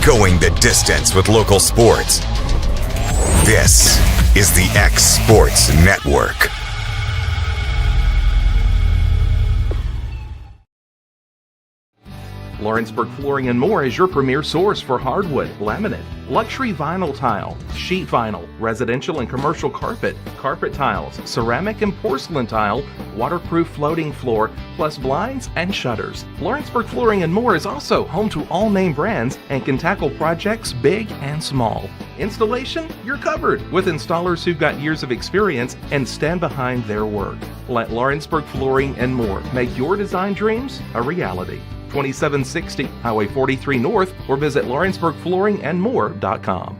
Going the distance with local sports. This is the X Sports Network. Lawrenceburg Flooring and More is your premier source for hardwood, laminate, luxury vinyl tile, sheet vinyl, residential and commercial carpet, carpet tiles, ceramic and porcelain tile, waterproof floating floor, plus blinds and shutters. Lawrenceburg Flooring and More is also home to all name brands and can tackle projects big and small. Installation? You're covered with installers who've got years of experience and stand behind their work. Let Lawrenceburg Flooring and More make your design dreams a reality. 2760 Highway 43 North, or visit lawrenceburgflooringandmore.com.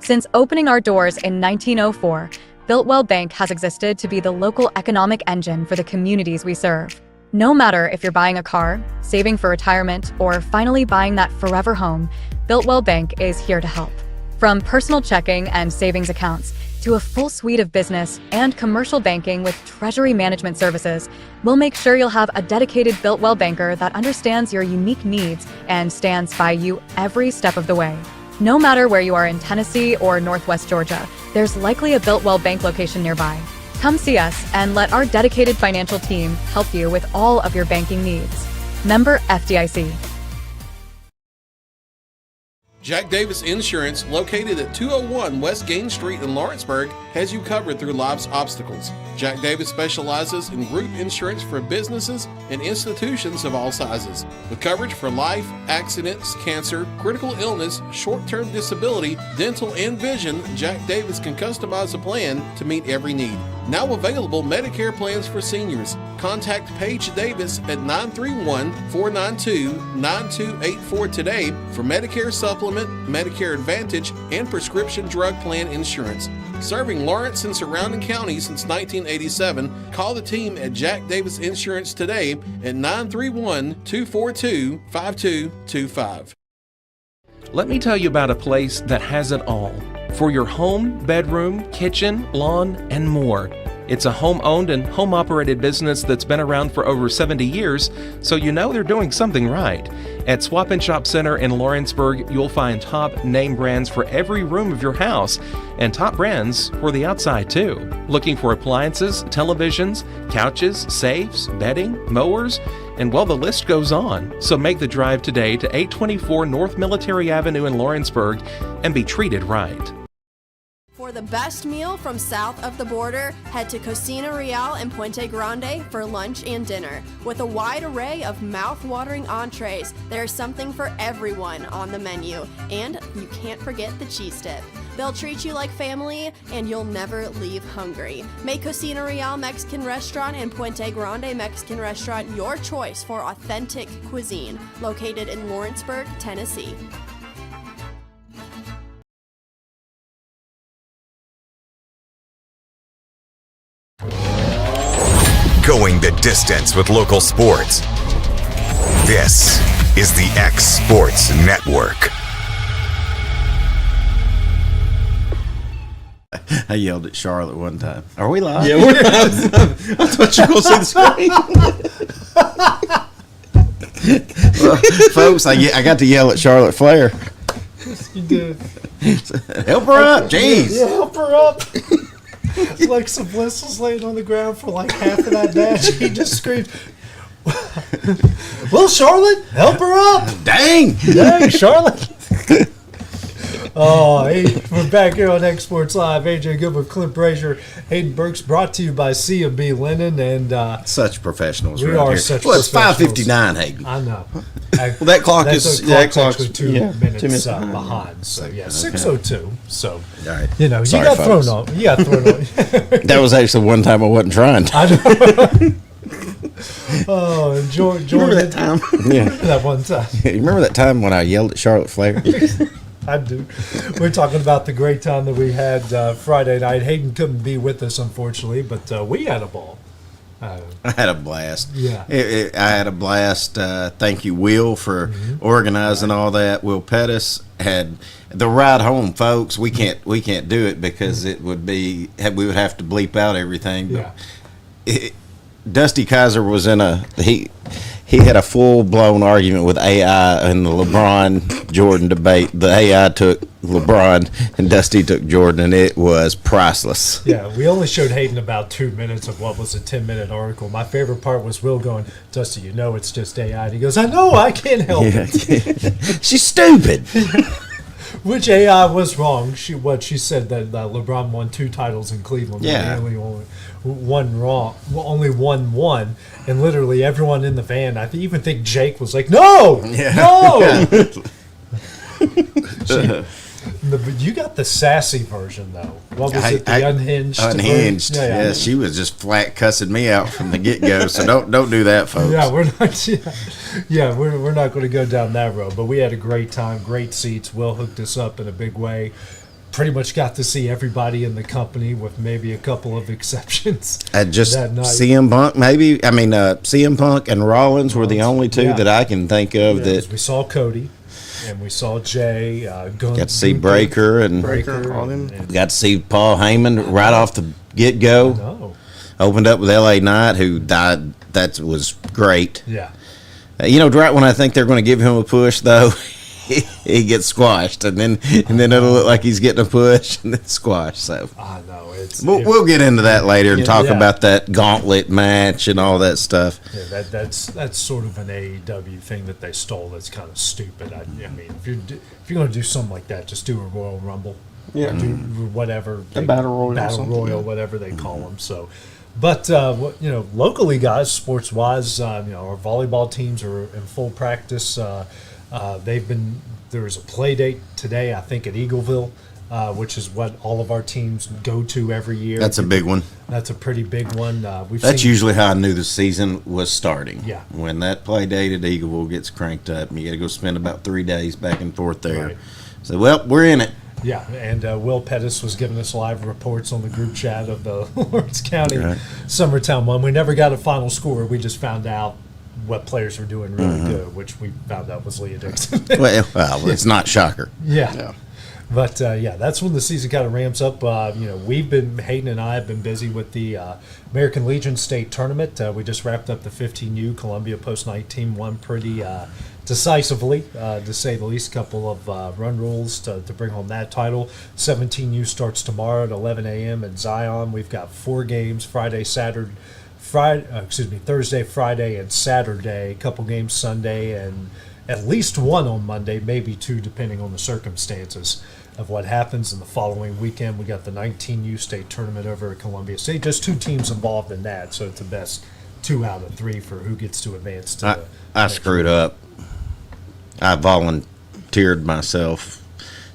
Since opening our doors in 1904, Builtwell Bank has existed to be the local economic engine for the communities we serve. No matter if you're buying a car, saving for retirement, or finally buying that forever home, Builtwell Bank is here to help. From personal checking and savings accounts to a full suite of business and commercial banking with treasury management services, we'll make sure you'll have a dedicated Builtwell banker that understands your unique needs and stands by you every step of the way. No matter where you are in Tennessee or Northwest Georgia, there's likely a Builtwell Bank location nearby. Come see us and let our dedicated financial team help you with all of your banking needs. Member FDIC. Jack Davis Insurance, located at 201 West Gain Street in Lawrenceburg, has you covered through life's obstacles. Jack Davis specializes in group insurance for businesses and institutions of all sizes. With coverage for life, accidents, cancer, critical illness, short-term disability, dental, and vision, Jack Davis can customize a plan to meet every need. Now available Medicare plans for seniors. Contact Paige Davis at 931-492-9284 today for Medicare Supplement, Medicare Advantage, and prescription drug plan insurance. Serving Lawrence and surrounding counties since 1987, call the team at Jack Davis Insurance today at 931-242-5225. Let me tell you about a place that has it all for your home, bedroom, kitchen, lawn, and more. It's a home-owned and home-operated business that's been around for over 70 years, so you know they're doing something right. At Swap and Shop Center in Lawrenceburg, you'll find top name brands for every room of your house, and top brands for the outside too. Looking for appliances, televisions, couches, safes, bedding, mowers, and well, the list goes on. So make the drive today to 824 North Military Avenue in Lawrenceburg and be treated right. For the best meal from south of the border, head to Cocina Real in Puente Grande for lunch and dinner. With a wide array of mouth-watering entrees, there's something for everyone on the menu. And you can't forget the cheese dip. They'll treat you like family, and you'll never leave hungry. Make Cocina Real Mexican Restaurant and Puente Grande Mexican Restaurant your choice for authentic cuisine, located in Lawrenceburg, Tennessee. Going the distance with local sports. This is the X Sports Network. I yelled at Charlotte one time. Are we live? Yeah, we're live. I thought you were going to see the screen. Well, folks, I got to yell at Charlotte Flair. Yes, you did. Help her up, jeez. Yeah, help her up. Alexa Bliss was laying on the ground for like half of that match. He just screamed, "Well, Charlotte, help her up!" Dang, Charlotte. Oh, hey, we're back here on X Sports Live. AJ Goodman, Clint Brazier, Hayden Burks, brought to you by C&B Linen, and such professionals. We around are here. such. Well, it's professionals. 5:59, Hayden. I know. Well, that clock is actually 2 minutes, 2 minutes behind. So yeah, 6:02. So all right. You know, Sorry, you got folks. thrown off. You got thrown off. That was actually one time I wasn't trying. I know. Oh, enjoy Remember that time? Yeah. That one time. You remember that time when I yelled at Charlotte Flair? I do. We're talking about the great time that we had Friday night. Hayden couldn't be with us, unfortunately, but we had a ball. I had a blast. Yeah. I had a blast. Thank you, Will, for organizing all that. Will Pettis had the ride home, folks. We can't do it because it would be we would have to bleep out everything. But Yeah. Dusty Kaiser was in he had a full-blown argument with AI in the LeBron Jordan debate. The AI took LeBron and Dusty took Jordan, and it was priceless. Yeah, we only showed Hayden about 2 minutes of what was a 10-minute article. My favorite part was Will going, Dusty, you know it's just AI. And he goes, I know, I can't help it. She's stupid. Which AI was wrong. She said that LeBron won 2 titles in Cleveland. Yeah. Only one wrong. Well, only one. And literally everyone in the van, I even think Jake was like, no! No! You got the sassy version, though. What was it? The unhinged? Unhinged. version? Yeah, she was just flat cussing me out from the get-go, so don't do that, folks. Yeah, we're not. We're not going to go down that road. But we had a great time, great seats. Will hooked us up in a big way. Pretty much got to see everybody in the company, with maybe a couple of exceptions. Just that night. CM Punk, maybe. I mean, CM Punk and Rollins were the only two that I can think of that. We saw Cody, and we saw Jay. Got to see Breaker and all them. got to see Paul Heyman right off the get-go. No. Opened up with L.A. Knight, who died. That was great. Yeah. Right when I think they're going to give him a push, though, he gets squashed, and then it'll look like he's getting a push, and then squashed. So I know we'll get into that later and talk about that gauntlet match and all that stuff. Yeah, that's sort of an AEW thing that they stole. That's kind of stupid. I mean, if you're going to do something like that, just do a Royal Rumble. Yeah. Do whatever. Battle Royal, whatever they call them. So. But locally, guys, sports-wise, our volleyball teams are in full practice. There was a play date today, I think, at Eagleville, which is what all of our teams go to every year. That's a big one. That's a pretty big one. That's usually how I knew the season was starting. Yeah. When that play date at Eagleville gets cranked up, and you got to go spend about 3 days back and forth there. Right. So, we're in it. Yeah, and Will Pettis was giving us live reports on the group chat of the Lawrence County Summertown one. We never got a final score. We just found out what players were doing really good, which we found out was Leah Dixon. well, it's not shocker. Yeah. But, that's when the season kind of ramps up. Hayden and I have been busy with the American Legion State Tournament. We just wrapped up the 15U. Columbia Post-Night team won pretty decisively, to say the least. A couple of run rules to bring home that title. 17U starts tomorrow at 11 a.m. in Zion. We've got 4 games, Thursday, Friday, and Saturday. A couple games Sunday, and at least one on Monday, maybe 2, depending on the circumstances of what happens in the following weekend. We got the 19U state tournament over at Columbia State. Just 2 teams involved in that, so it's the best 2 out of 3 for who gets to advance to I screwed up. I volunteered myself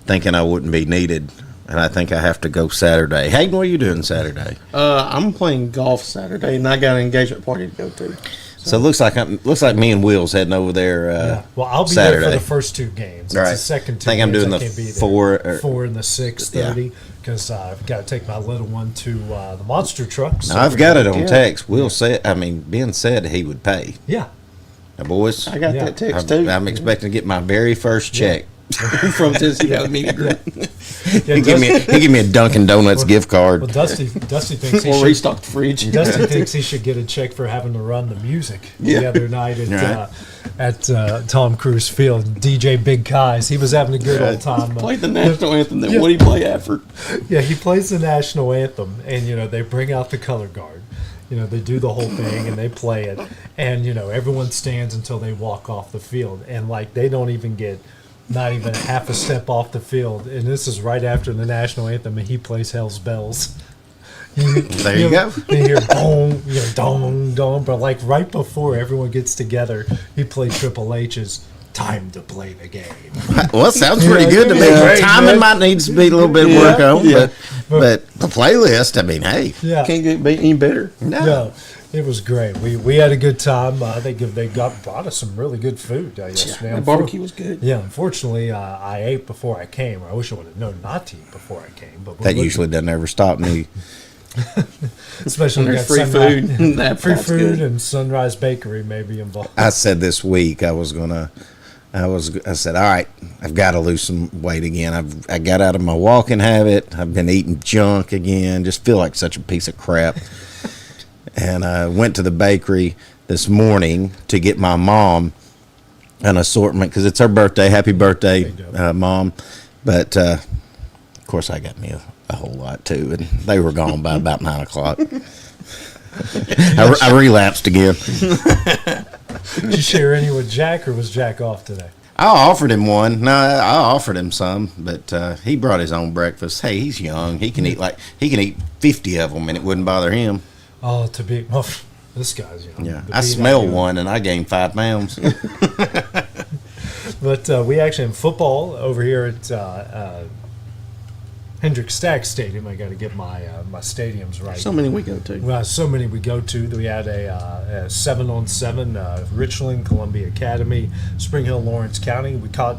thinking I wouldn't be needed, and I think I have to go Saturday. Hayden, what are you doing Saturday? I'm playing golf Saturday, and I got an engagement party to go to. So it looks like me and Will's heading over there. Well, I'll be Saturday. there for the first 2 games. Right. It's the second 2 I think I'm games doing I the can't be there. 4 and the 6:30 because I've got to take my little one to the monster truck. So I've got it on text. Will said, Ben said he would pay. Yeah. Now, boys, I got that text too. I'm expecting to get my very first check. From Tennessee Valley Media Group. He gave me a Dunkin' Donuts gift card. Well, Dusty thinks Or restock the fridge. Dusty thinks he should get a check for having to run the music the other night at Tom Cruise Field. DJ Big Kai's. He was having a good old time. Played the national anthem. Then what did he play after? Yeah, he plays the national anthem, and they bring out the color guard. They do the whole thing and they play it, and everyone stands until they walk off the field, and they don't even get. Not even half a step off the field, and this is right after the national anthem, and he plays Hell's Bells. There you go. You hear dong, dong, dong, but right before everyone gets together, he played Triple H's "Time to Play the Game." Well, it sounds pretty good to me. Timing might need to be a little bit of work on, but the playlist, I mean, hey, can't get any better. No. It was great. We had a good time. I think they brought us some really good food yesterday. The barbecue was good. Yeah, unfortunately, I ate before I came. I wish I would have known not to eat before I came. But that usually doesn't ever stop me. Especially when there's free food. Free food and Sunrise Bakery may be involved. I said this week I said, all right, I've got to lose some weight again. I got out of my walking habit. I've been eating junk again. Just feel like such a piece of crap. And I went to the bakery. this morning to get my mom an assortment because it's her birthday. Happy birthday, Mom. But, of course, I got me a whole lot, too, and they were gone by about 9 o'clock. I relapsed again. Did you share any with Jack, or was Jack off today? I offered him one. No, I offered him some, but he brought his own breakfast. Hey, he's young. He can eat 50 of them, and it wouldn't bother him. Oh, this guy's young. Yeah, I smelled one, and I gained 5 pounds. But we actually in football over here at Hendrick Stack Stadium. I got to get my stadiums right. So many we go to. Well, so many we go to. We had a 7-on-7, Richland, Columbia Academy, Spring Hill, Lawrence County. We caught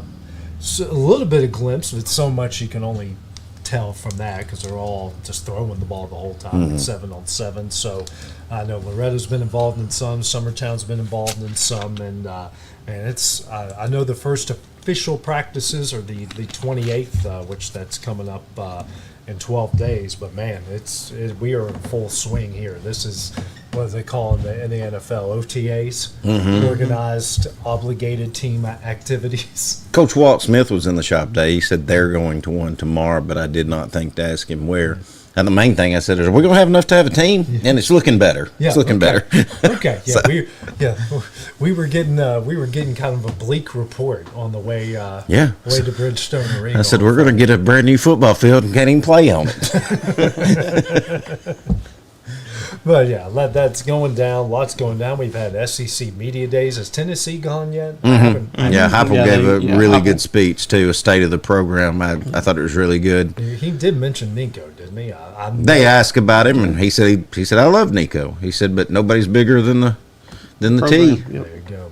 a little bit of glimpse, but so much you can only tell from that because they're all just throwing the ball the whole time. It's 7-on-7. So I know Loretta's been involved in some, Summertown's been involved in some, and it's I know the first official practices are the 28th, which that's coming up in 12 days. But man, we are in full swing here. This is what they call in the NFL OTAs, organized, obligated team activities. Coach Walt Smith was in the shop today. He said they're going to one tomorrow, but I did not think to ask him where. And the main thing I said is, are we going to have enough to have a team? And it's looking better. Yeah, it's looking better. Okay. Yeah. We were getting kind of a bleak report on the way to Bridgestone Arena. I said we're going to get a brand new football field and can't even play on it. But yeah, that's going down. Lots going down. We've had SEC media days. Has Tennessee gone yet? Yeah, Heupel gave a really good speech too, a state of the program. I thought it was really good. He did mention Nico, didn't he? They asked about him, and he said I love Nico. He said, but nobody's bigger than the T. Yep. There you go.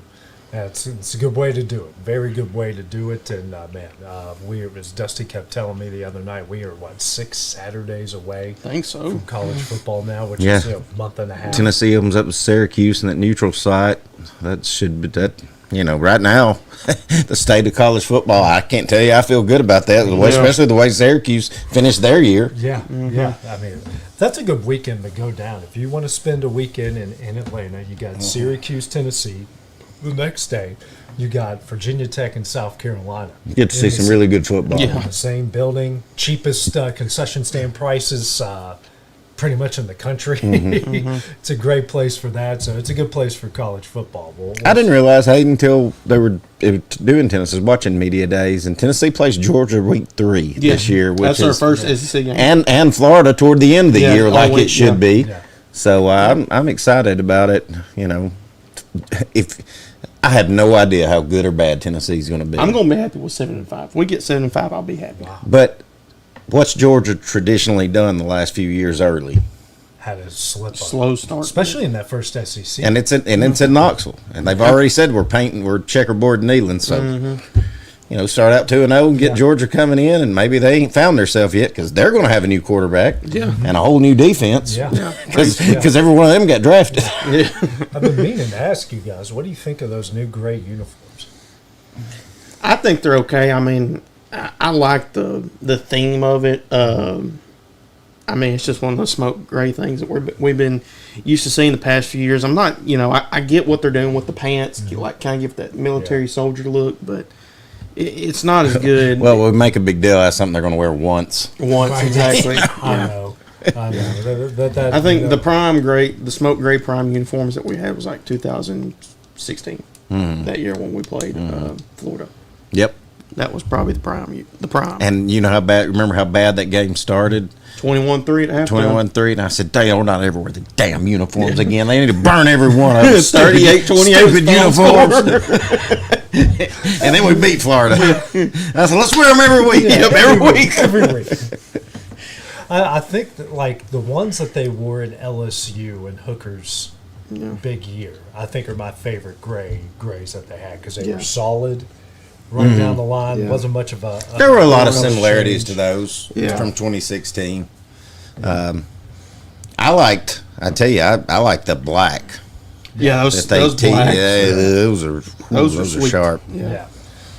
Yeah, it's a good way to do it. Very good way to do it. And as Dusty kept telling me the other night, we are 6 Saturdays away. I think so. From college football now, which is a month and a half. Tennessee opens up with Syracuse in that neutral site. That should be that. Right now, the state of college football, I can't tell you I feel good about that, especially the way Syracuse finished their year. Yeah, yeah. I mean, that's a good weekend to go down. If you want to spend a weekend in Atlanta, you got Syracuse, Tennessee. The next day, you got Virginia Tech and South Carolina. You get to see some really good football. Yeah. In the same building, cheapest concession stand prices pretty much in the country. It's a great place for that, so it's a good place for college football. I didn't realize, Hayden, until they were doing tennis, I was watching media days, and Tennessee plays Georgia week 3 this year. Which that's their first SEC game. And Florida toward the end of the year like it should be. Yeah. So I'm excited about it. If I had no idea how good or bad Tennessee's going to be. I'm going to be happy with 7-5. If we get 7-5, I'll be happy. Wow. But what's Georgia traditionally done the last few years early? Had a slow start, especially in that first SEC. And it's in Knoxville, and they've already said we're checkerboard needling. So start out 2-0 and get Georgia coming in, and maybe they ain't found themselves yet because they're going to have a new quarterback and a whole new defense. Because every one of them got drafted. I've been meaning to ask you guys, what do you think of those new gray uniforms? I think they're okay. I mean, I like the theme of it. I mean, it's just one of those smoke gray things that we've been used to seeing the past few years. I'm not, I get what they're doing with the pants, kind of give that military soldier look, but it's not as good. Well, we make a big deal out of something they're going to wear once. Exactly. I know. I think the smoke gray prime uniforms that we had was like 2016, that year when we played Florida. Yep. That was probably the prime. And remember how bad that game started? 21-3 at halftime. 21-3, and I said, "Damn, not ever wear the damn uniforms again. They need to burn every one of them." 38-28 stupid uniforms. And then we beat Florida. I said, "Let's wear them every week." Every week. I think that the ones that they wore at LSU and Hooker's big year, I think are my favorite grays that they had because they were solid. Right down the line, wasn't much of a. There were a lot of similarities to those from 2016. I liked the black. Yeah, those black. Those are sharp. Yeah.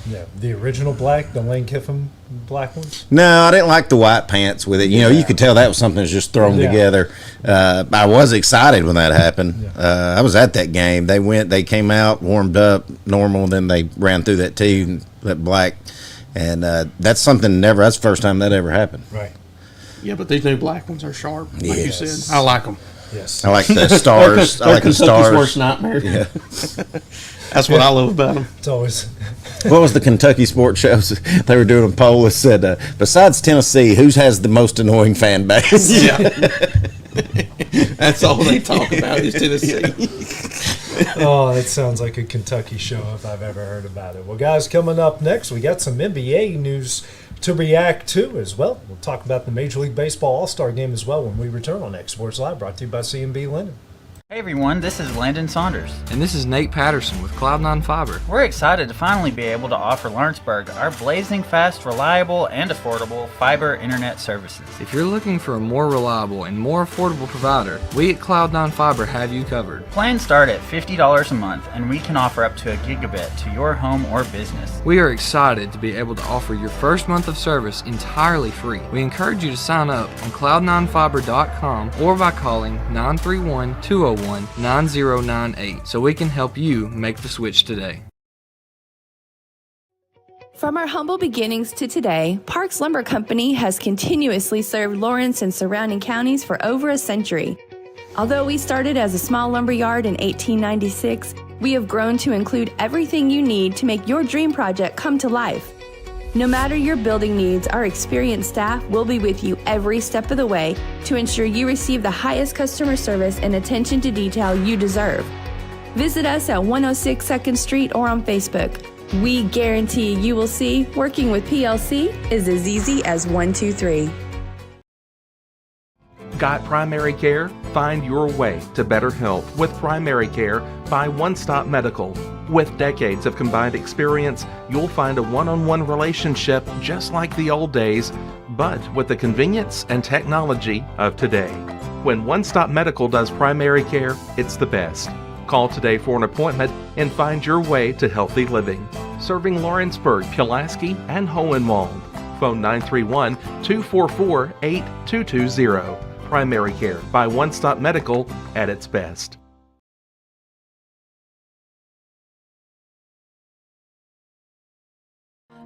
Yeah, the original black, the Lane Kiffin black ones. No, I didn't like the white pants with it. You could tell that was something that's just thrown together. I was excited when that happened. I was at that game. They came out, warmed up normal, then they ran through that tee, that black, and that's something that's the first time that ever happened. Right. Yeah, but these new black ones are sharp, like you said. I like them. Yes. I like the stars. I like the stars. Worst nightmare. Yeah. That's what I love about them. It's always. What was the Kentucky sports shows? They were doing a poll that said, besides Tennessee, who has the most annoying fan base? Yeah. That's all they talk about is Tennessee. Oh, that sounds like a Kentucky show if I've ever heard about it. Well, guys, coming up next, we got some NBA news to react to as well. We'll talk about the Major League Baseball All-Star Game as well when we return on X Sports Live, brought to you by C&B Linen. Hey everyone, this is Landon Saunders. And this is Nate Patterson with Cloud9 Fiber. We're excited to finally be able to offer Lawrenceburg our blazing fast, reliable, and affordable fiber internet services. If you're looking for a more reliable and more affordable provider, we at Cloud9 Fiber have you covered. Plans start at $50 a month, and we can offer up to a gigabit to your home or business. We are excited to be able to offer your first month of service entirely free. We encourage you to sign up on cloud9fiber.com or by calling 931-201-9098 so we can help you make the switch today. From our humble beginnings to today, Parks Lumber Company has continuously served Lawrence and surrounding counties for over a century. Although we started as a small lumber yard in 1896, we have grown to include everything you need to make your dream project come to life. No matter your building needs, our experienced staff will be with you every step of the way to ensure you receive the highest customer service and attention to detail you deserve. Visit us at 106 2nd Street or on Facebook. We guarantee you will see working with PLC is as easy as 1, 2, 3. Got primary care? Find your way to better health with primary care by One Stop Medical. With decades of combined experience, you'll find a one-on-one relationship just like the old days, but with the convenience and technology of today. When One Stop Medical does primary care, it's the best. Call today for an appointment and find your way to healthy living. Serving Lawrenceburg, Pulaski, and Hohenwald. Phone 931-244-8220. Primary care by One Stop Medical at its best.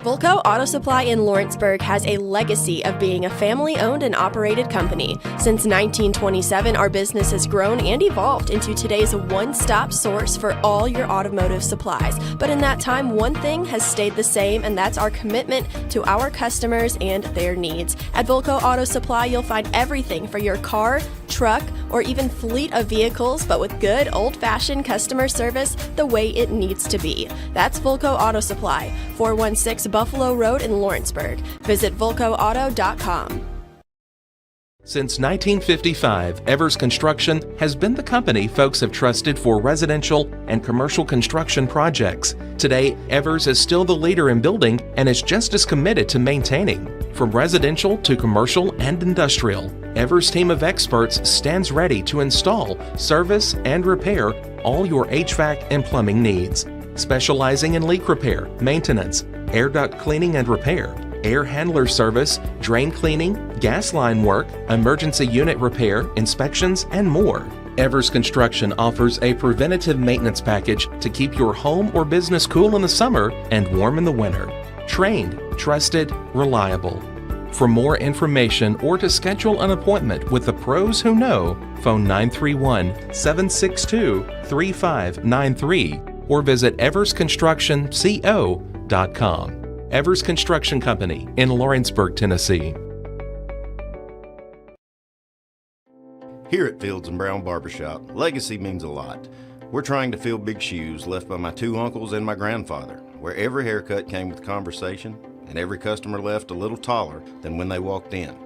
Volco Auto Supply in Lawrenceburg has a legacy of being a family-owned and operated company. Since 1927, our business has grown and evolved into today's one-stop source for all your automotive supplies. But in that time, one thing has stayed the same, and that's our commitment to our customers and their needs. At Volco Auto Supply, you'll find everything for your car, truck, or even fleet of vehicles, but with good old-fashioned customer service the way it needs to be. That's Volco Auto Supply, 416 Buffalo Road in Lawrenceburg. Visit VolcoAuto.com. Since 1955, Evers Construction has been the company folks have trusted for residential and commercial construction projects. Today, Evers is still the leader in building and is just as committed to maintaining. From residential to commercial and industrial, Evers' team of experts stands ready to install, service, and repair all your HVAC and plumbing needs. Specializing in leak repair, maintenance, air duct cleaning and repair, air handler service, drain cleaning, gas line work, emergency unit repair, inspections, and more. Evers Construction offers a preventative maintenance package to keep your home or business cool in the summer and warm in the winter. Trained, trusted, reliable. For more information or to schedule an appointment with the pros who know, phone 931-762-3593 or visit eversconstructionco.com. Evers Construction Company in Lawrenceburg, Tennessee. Here at Fields and Brown Barbershop, legacy means a lot. We're trying to fill big shoes left by my two uncles and my grandfather, where every haircut came with conversation and every customer left a little taller than when they walked in.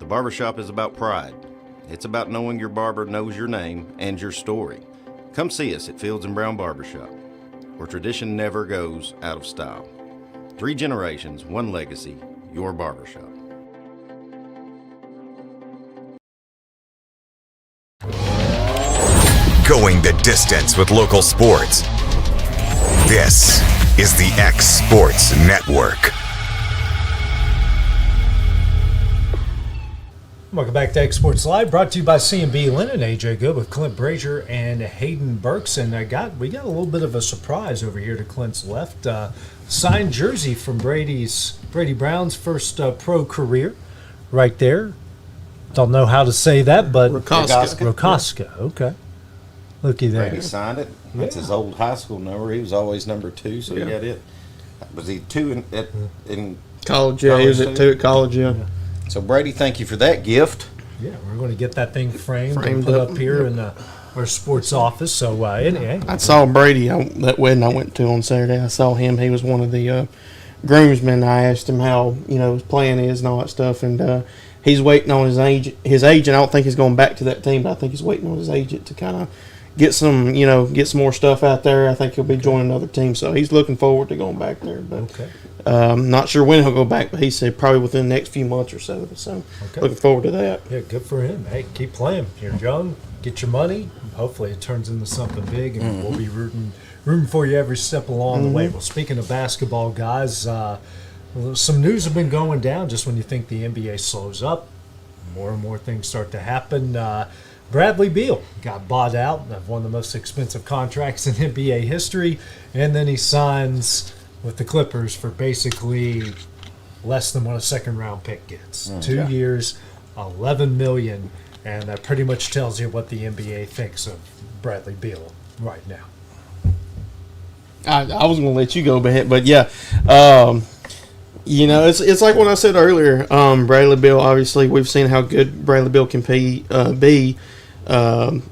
The barbershop is about pride. It's about knowing your barber knows your name and your story. Come see us at Fields and Brown Barbershop, where tradition never goes out of style. 3 generations, 1 legacy, your barbershop. Going the distance with local sports. This is the X Sports Network. Welcome back to X Sports Live, brought to you by C&B Linen. AJ Good with Clint Brazier and Hayden Burks. And we got a little bit of a surprise over here to Clint's left. Signed jersey from Brady Brown's first pro career, right there. Don't know how to say that, but Rokoska. Okay, looky there. Brady signed it. That's his old high school number. He was always number 2, so he got it. Was he 2 in college? Yeah, he was at 2 at college. Yeah. So Brady, thank you for that gift. Yeah, we're going to get that thing framed and put up here in our sports office. So anyway, I saw Brady that wedding I went to on Saturday. I saw him. He was one of the groomsmen. I asked him how his plan is and all that stuff, and he's waiting on his agent. I don't think he's going back to that team, but I think he's waiting on his agent to kind of get some more stuff out there. I think he'll be joining another team, so he's looking forward to going back there. But not sure when he'll go back, but he said probably within the next few months or so. So looking forward to that. Yeah, good for him. Hey, keep playing. You're young. Get your money. Hopefully it turns into something big, and we'll be rooting for you every step along the way. Well, speaking of basketball, guys, some news have been going down just when you think the NBA slows up. More and more things start to happen. Bradley Beal got bought out of one of the most expensive contracts in NBA history, and then he signs with the Clippers for basically less than what a second-round pick gets. 2 years, $11 million, and that pretty much tells you what the NBA thinks of Bradley Beal right now. I was going to let you go, but yeah, it's like what I said earlier. Bradley Beal, obviously, we've seen how good Bradley Beal can be. Led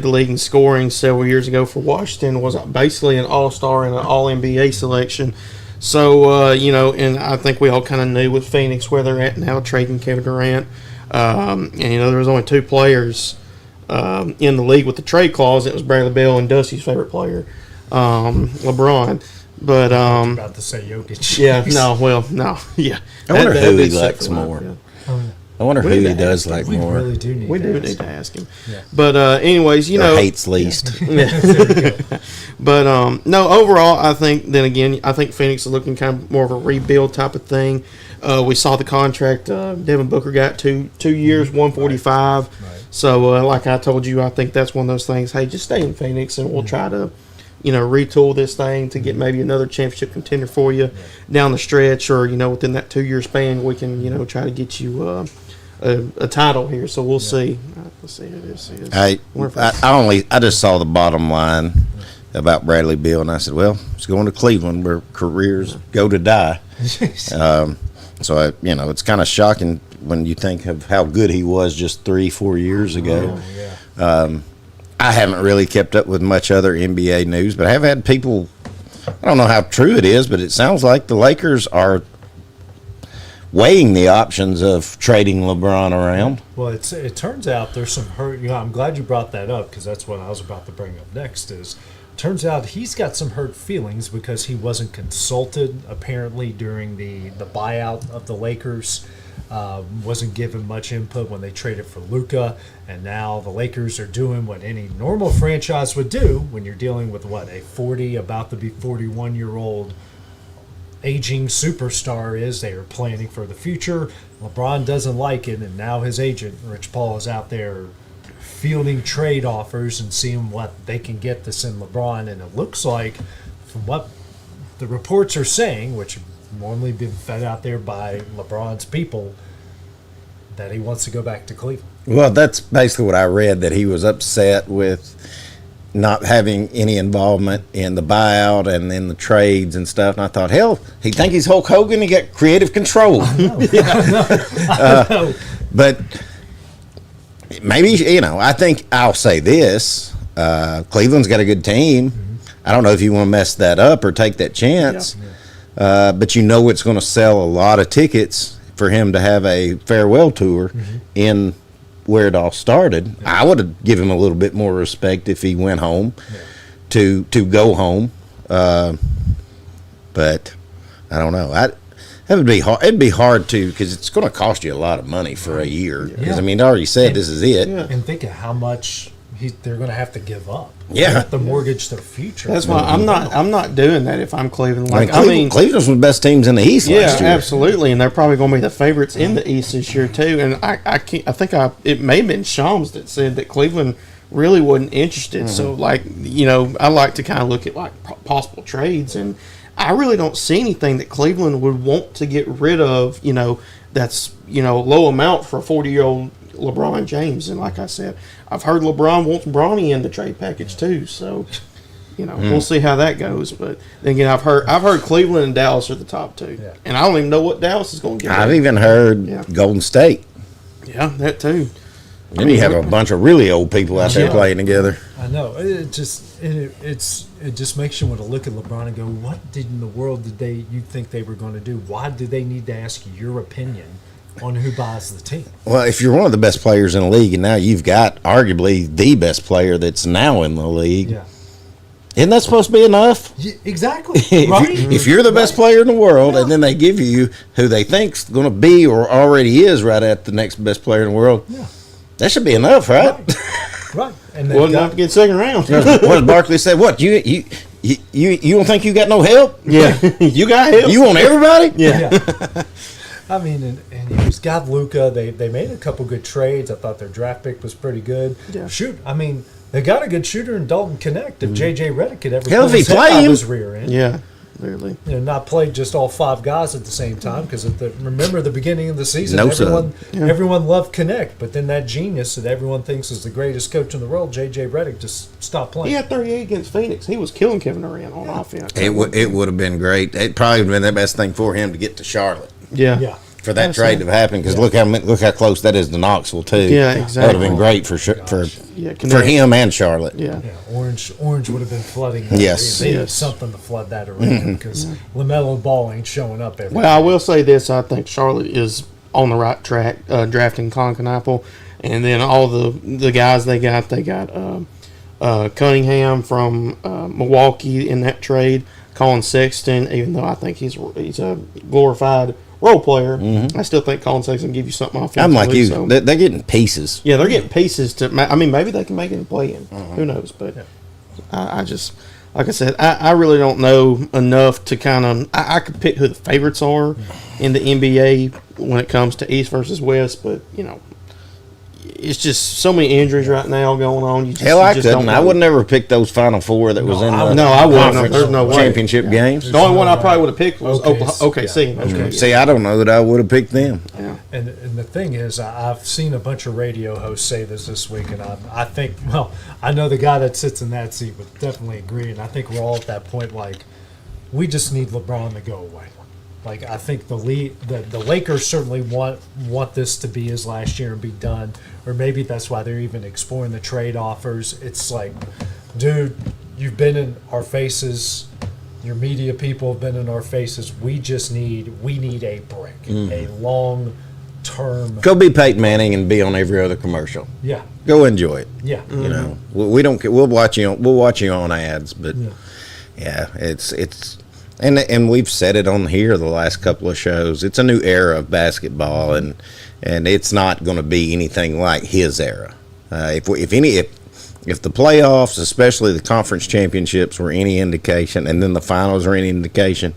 the league in scoring several years ago for Washington, was basically an all-star and an all-NBA selection. So, and I think we all kind of knew with Phoenix where they're at now, trading Kevin Durant. And there was only 2 players in the league with the trade clause. It was Bradley Beal and Dusty's favorite player, LeBron. But about to say Jokic. Yeah. I wonder who he likes more. Yeah. I wonder who he does like more. We really do need to ask him. Yeah. But anyways, or hates least. But no, overall, I think Phoenix is looking kind of more of a rebuild type of thing. We saw the contract Devin Booker got 2 years, 145. Right. So like I told you, I think that's one of those things. Hey, just stay in Phoenix, and we'll try to retool this thing to get maybe another championship contender for you down the stretch, or within that 2-year span, we can try to get you a title here. So we'll see. Let's see who this is. I just saw the bottom line about Bradley Beal, and I said, well, he's going to Cleveland where careers go to die. So it's kind of shocking when you think of how good he was just 3-4 years ago. I haven't really kept up with much other NBA news, but I have had people, I don't know how true it is, but it sounds like the Lakers are weighing the options of trading LeBron around. Well, it turns out there's some hurt. I'm glad you brought that up, because that's what I was about to bring up next. Turns out he's got some hurt feelings because he wasn't consulted apparently during the buyout of the Lakers. Wasn't given much input when they traded for Luka, and now the Lakers are doing what any normal franchise would do when you're dealing with a about to be 41-year-old aging superstar is. They are planning for the future. LeBron doesn't like it, and now his agent, Rich Paul, is out there fielding trade offers and seeing what they can get to send LeBron, and it looks like, from what the reports are saying, which have normally been fed out there by LeBron's people, that he wants to go back to Cleveland. Well, that's basically what I read, that he was upset with not having any involvement in the buyout and in the trades and stuff. And I thought, hell, he think he's Hulk Hogan? He got creative control. But maybe, I think I'll say this. Cleveland's got a good team. I don't know if you want to mess that up or take that chance. But it's going to sell a lot of tickets for him to have a farewell tour in where it all started. I would have given him a little bit more respect if he went home to go home. But I don't know. That would be hard. It'd be hard to, because it's going to cost you a lot of money for a year. Because I already said this is it. And think of how much they're going to have to give up. Yeah. They have to mortgage their future. That's why I'm not doing that if I'm Cleveland. I mean, Cleveland's one of the best teams in the East last year. Yeah, absolutely, and they're probably going to be the favorites in the East this year too. And it may have been Shams that said that Cleveland really wasn't interested. So I like to kind of look at like possible trades, and I really don't see anything that Cleveland would want to get rid of. That's low amount for a 40-year-old LeBron James. And like I said, I've heard LeBron wants Bronny in the trade package too. So, we'll see how that goes. But then again, I've heard Cleveland and Dallas are the top two, and I don't even know what Dallas is going to get. I've even heard Golden State. Yeah, that too. Then you have a bunch of really old people out there playing together. I know. It just makes you want to look at LeBron and go, what in the world did you think they were going to do? Why do they need to ask your opinion on who buys the team? Well, if you're one of the best players in the league, and now you've got arguably the best player that's now in the league, isn't that supposed to be enough? Yeah, exactly. Right? If you're the best player in the world, and then they give you who they think's going to be or already is right at the next best player in the world, that should be enough, right? Right. And well, not to get second round. What does Barkley say? What you don't think you got no help? Yeah, you got help. You want everybody? Yeah. I mean, and he's got Luka. They made a couple good trades. I thought their draft pick was pretty good. Yeah. Shoot, I mean, they got a good shooter in Dalton Connect. If J.J. Redick could ever pull his head out of his rear end. Yeah, clearly. Not play just all five guys at the same time, because remember the beginning of the season, everyone loved Connect, but then that genius that everyone thinks is the greatest coach in the world, J.J. Redick, just stopped playing. He had 38 against Phoenix. He was killing Kevin Durant on offense. It would have been great. It probably would have been the best thing for him to get to Charlotte. Yeah. For that trade to happen, because look how close that is to Knoxville too. Yeah, exactly. That would have been great for him and Charlotte. Yeah, Orange would have been flooding. Yes, they need something to flood that arena because LaMelo Ball ain't showing up every. Well, I will say this: I think Charlotte is on the right track, drafting Concanapple, and then all the guys they got Cunningham from Milwaukee in that trade. Colin Sexton, even though I think he's a glorified role player, I still think Colin Sexton can give you something offensively. I'm like you. So. They're getting pieces. Yeah, they're getting pieces to. I mean, maybe they can make it a play-in. Who knows? But I just, like I said, I really don't know enough to kind of. I could pick who the favorites are in the NBA when it comes to East versus West, but it's just so many injuries right now going on. I couldn't. I would never pick those Final Four that was in the I wouldn't. There's no way. Championship games. The only one I probably would have picked was OKC. See, I don't know that I would have picked them. Yeah. And the thing is, I've seen a bunch of radio hosts say this week, and I think, I know the guy that sits in that seat would definitely agree, and I think we're all at that point, like, we just need LeBron to go away. Like, I think the Lakers certainly want this to be his last year and be done, or maybe that's why they're even exploring the trade offers. It's like, dude, you've been in our faces. Your media people have been in our faces. We need a break, a long term. Go be Peyton Manning and be on every other commercial. Yeah. Go enjoy it. Yeah. We don't. We'll watch you on ads, but it's. And we've said it on here the last couple of shows. It's a new era of basketball, and it's not going to be anything like his era. If the playoffs, especially the conference championships, were any indication, and then the finals are any indication,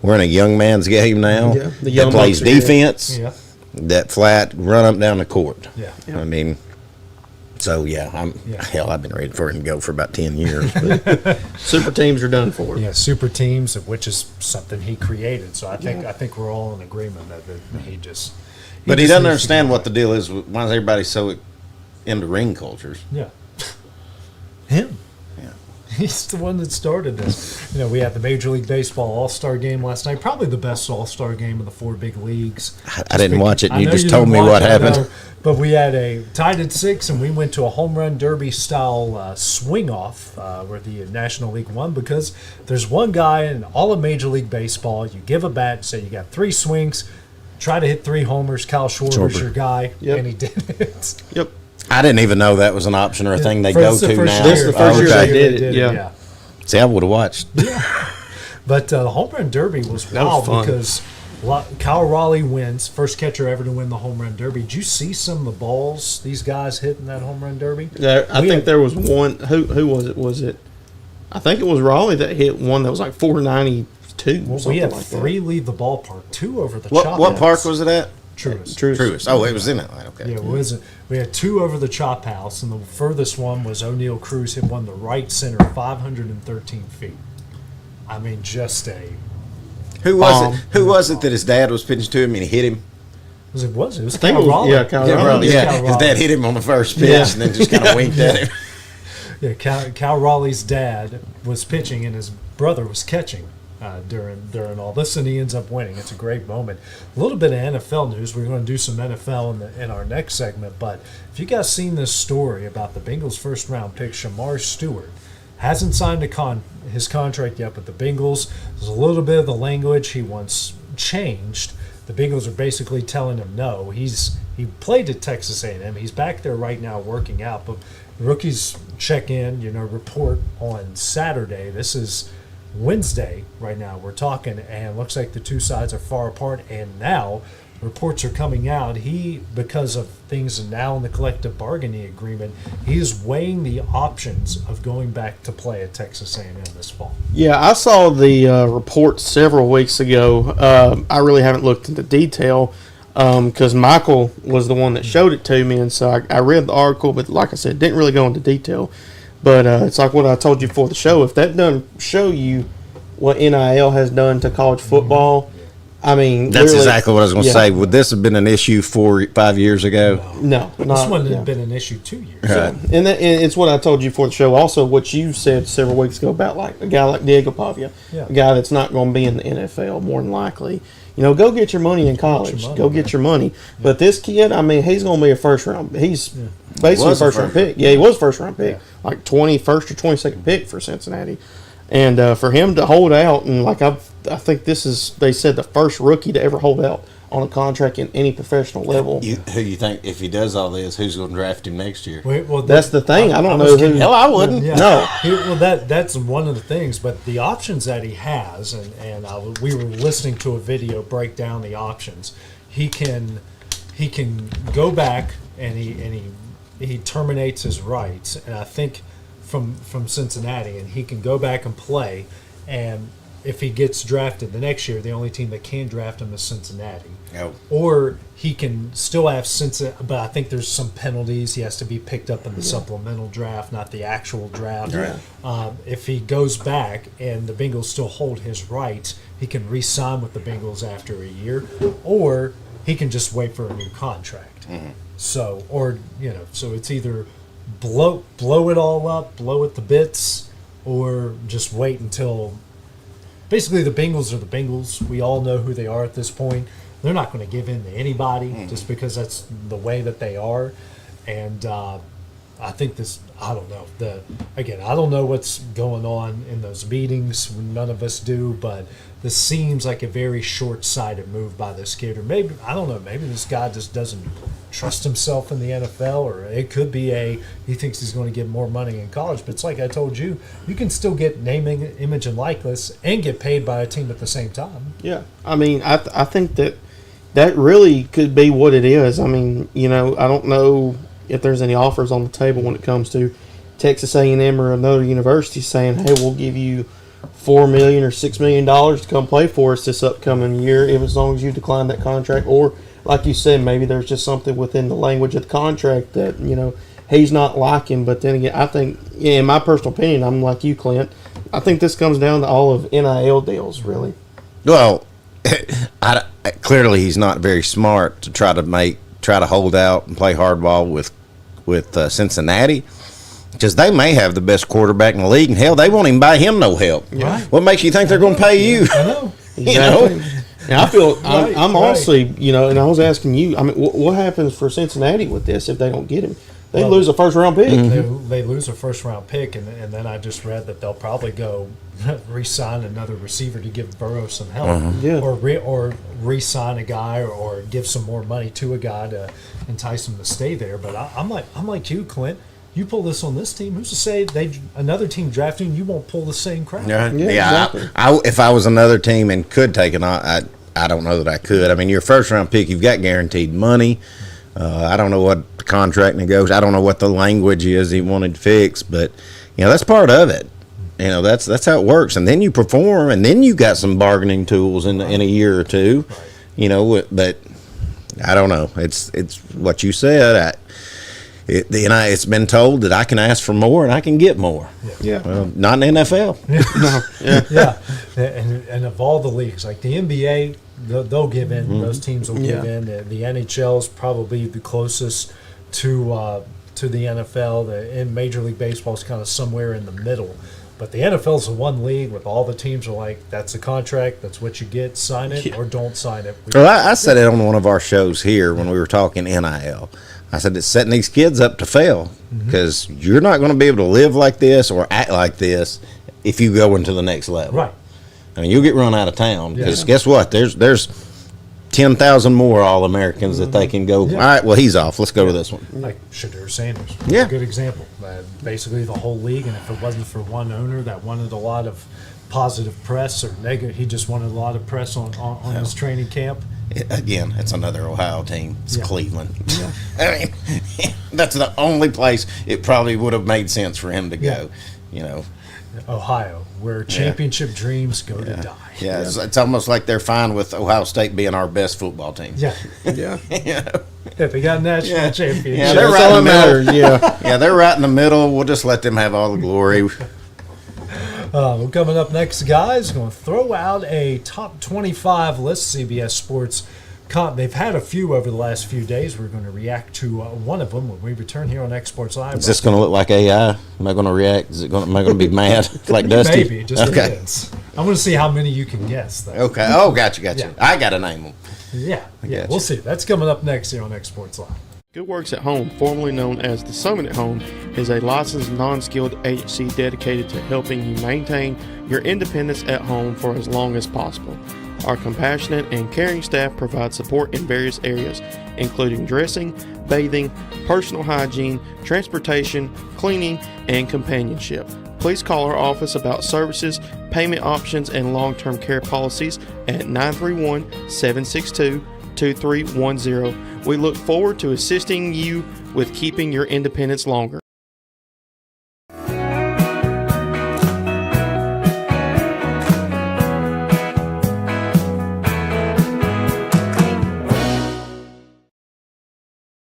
we're in a young man's game now that plays defense, that flat run up down the court. Yeah. I mean. So, I've been ready for him to go for about 10 years. But. Super teams are done for. Yeah, super teams, which is something he created. So I think we're all in agreement that he just. But he doesn't understand what the deal is. Why is everybody so into ring cultures? Yeah. Him. Yeah. He's the one that started this. We had the Major League Baseball All-Star Game last night. Probably the best All-Star game of the four big leagues. I didn't watch it. You just told me what happened. But we had tied at 6, and we went to a home run derby style swing off where the National League won, because there's one guy in all of Major League Baseball. You give a bat and say you got 3 swings, try to hit 3 homers. Kyle Schwarber's your guy, and he did it. Yep. I didn't even know that was an option or a thing they go to now. This is the first year they did it. Yeah. See, I would have watched. Yeah. But the home run derby was wild because Kyle Raleigh wins, first catcher ever to win the home run derby. Did you see some of the balls these guys hit in that home run derby? I think there was one. Who was it? Was it? I think it was Raleigh that hit one that was like 492. Well, we had 3 leave the ballpark, 2 over the What chop. what park was it at? Truist. Oh, it was in Atlanta. Okay. Yeah, it was. We had 2 over the chop house, and the furthest one was O'Neill Cruz hit one to right center, 513 feet. I mean, just a. Who was it? Who was it that his dad was pitching to him and he hit him? Was it? Was it? It was I think Kyle it was, Raleigh. yeah, Kyle Raleigh. Yeah, Kyle his dad Raleigh. hit him on the first pitch Yeah. and then just kind of winked at him. Yeah, Cal Raleigh's dad was pitching and his brother was catching during all this, and he ends up winning. It's a great moment. A little bit of NFL news. We're going to do some NFL in our next segment, but if you guys seen this story about the Bengals' first-round pick, Shamar Stewart, hasn't signed his contract yet with the Bengals. There's a little bit of the language he wants changed. The Bengals are basically telling him no. He played at Texas A&M. He's back there right now working out, but rookies check in, report on Saturday. This is Wednesday right now. We're talking, and looks like the two sides are far apart. And now reports are coming out. Because of things now in the collective bargaining agreement, he is weighing the options of going back to play at Texas A&M this fall. Yeah, I saw the report several weeks ago. I really haven't looked into detail because Michael was the one that showed it to me, and so I read the article, but like I said, didn't really go into detail. But it's like what I told you before the show. If that doesn't show you what NIL has done to college football, I mean, that's exactly what I was going to say. Would this have been an issue 4 or 5 years ago? No, this one had been an issue 2 years ago. Right. And it's what I told you before the show. Also, what you said several weeks ago about like a guy like Diego Pavia, a guy that's not going to be in the NFL more than likely. Go get your money in college. Go get your money. Yeah. But this kid, I mean, he's going to be a first round. He's basically a first round pick. Yeah, he was a first round pick, like 21st or 22nd pick for Cincinnati. And for him to hold out, and like I think this is, they said, the first rookie to ever hold out on a contract in any professional level. Who you think, if he does all this, who's going to draft him next year? Well, that's the thing. I don't know who. Hell, I wouldn't. Yeah. No. That's one of the things. But the options that he has, and we were listening to a video break down the options. He can go back and he terminates his rights, and I think from Cincinnati, and he can go back and play. And if he gets drafted the next year, the only team that can draft him is Cincinnati. Oh. Or he can still have Cincinnati, but I think there's some penalties. He has to be picked up in the supplemental draft, not the actual draft. Right. If he goes back and the Bengals still hold his rights, he can re-sign with the Bengals after a year, or he can just wait for a new contract. Mm-hmm. So it's either blow it all up, blow it to bits, or just wait until. Basically, the Bengals are the Bengals. We all know who they are at this point. They're not going to give in to anybody just because that's the way that they are. And I think I don't know. I don't know what's going on in those meetings. None of us do. But this seems like a very short-sighted move by this kid. Or maybe, I don't know, maybe this guy just doesn't trust himself in the NFL. Or it could be he thinks he's going to get more money in college. But it's like I told you, you can still get name, image, and likeness and get paid by a team at the same time. Yeah. I mean, I think that really could be what it is. I mean, I don't know if there's any offers on the table when it comes to Texas A&M or another university saying, hey, we'll give you $4 million or $6 million to come play for us this upcoming year, as long as you decline that contract. Or, like you said, maybe there's just something within the language of the contract that, he's not liking. But then again, I think, in my personal opinion, I'm like you, Clint, I think this comes down to all of NIL deals, really. Well, clearly he's not very smart to try to hold out and play hardball with Cincinnati, because they may have the best quarterback in the league, and hell, they won't even buy him no help. Right. What makes you think they're going to pay you? I know. Exactly. And I feel I'm honestly, and I was asking you, I mean, what happens for Cincinnati with this if they don't get him? They lose a first-round pick. They lose a first-round pick, and then I just read that they'll probably go re-sign another receiver to give Burrow some help, or re-sign a guy, or give some more money to a guy to entice him to stay there. But I'm like you, Clint. You pull this on this team. Who's to say another team drafting you won't pull the same crap? Yeah. Exactly. If I was another team and could take it on, I don't know that I could. I mean, you're a first-round pick. You've got guaranteed money. I don't know what the contract negotiates. I don't know what the language is he wanted fixed, but that's part of it. That's how it works. And then you perform, and then you got some bargaining tools in a year or two. But I don't know. It's what you said. It's been told that I can ask for more and I can get more. Yeah. Well, not in the NFL. No. Yeah. And of all the leagues, like the NBA, they'll give in. Mm-hmm. Those teams will give in. The NHL is probably the closest to the NFL. And Major League Baseball is kind of somewhere in the middle. But the NFL is the one league with all the teams are like, that's a contract, that's what you get, sign it or don't sign it. Well, I said it on one of our shows here when we were talking NIL. I said it's setting these kids up to fail because you're not going to be able to live like this or act like this if you go into the next level. Right. I mean, you'll get run out of town because guess what? There's 10,000 more All-Americans that they can go, all right, well, he's off. Let's go to this one. Like Shadur Sanders. Yeah. A good example. Basically the whole league, and if it wasn't for one owner that wanted a lot of positive press or negative, he just wanted a lot of press on his training camp. Again, it's another Ohio team. It's Cleveland. Yeah. I mean, that's the only place it probably would have made sense for him to go, Ohio, where championship dreams go to die. Yeah, it's almost like they're fine with Ohio State being our best football team. Yeah. If they got national championship. Yeah, they're right in the middle. Yeah, they're right in the middle. We'll just let them have all the glory. Coming up next, guys, going to throw out a top 25 list. CBS Sports they've had a few over the last few days. We're going to react to one of them when we return here on Exports Live. Is this going to look like AI? Am I going to react? Am I going to be mad like Dusty? Maybe. It just depends. I want to see how many you can guess, though. Okay. Oh, gotcha. Yeah. I got to name them. Yeah. We'll see. That's coming up next here on Exports Live. Good Works at Home, formerly known as the Summit at Home, is a licensed, non-skilled agency dedicated to helping you maintain your independence at home for as long as possible. Our compassionate and caring staff provide support in various areas, including dressing, bathing, personal hygiene, transportation, cleaning, and companionship. Please call our office about services, payment options, and long-term care policies at 931-762-2310. We look forward to assisting you with keeping your independence longer.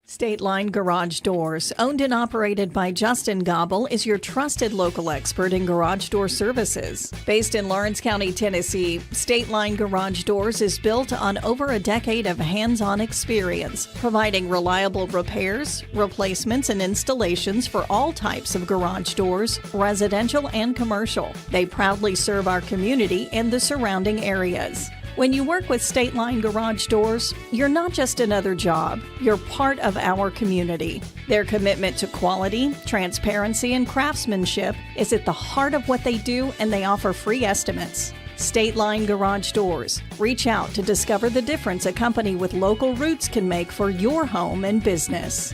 State Line Garage Doors, owned and operated by Justin Gobble, is your trusted local expert in garage door services. Based in Lawrence County, Tennessee, State Line Garage Doors is built on over a decade of hands-on experience, providing reliable repairs, replacements, and installations for all types of garage doors, residential and commercial. They proudly serve our community and the surrounding areas. When you work with State Line Garage Doors, you're not just another job, you're part of our community. Their commitment to quality, transparency, and craftsmanship is at the heart of what they do, and they offer free estimates. State Line Garage Doors. Reach out to discover the difference a company with local roots can make for your home and business.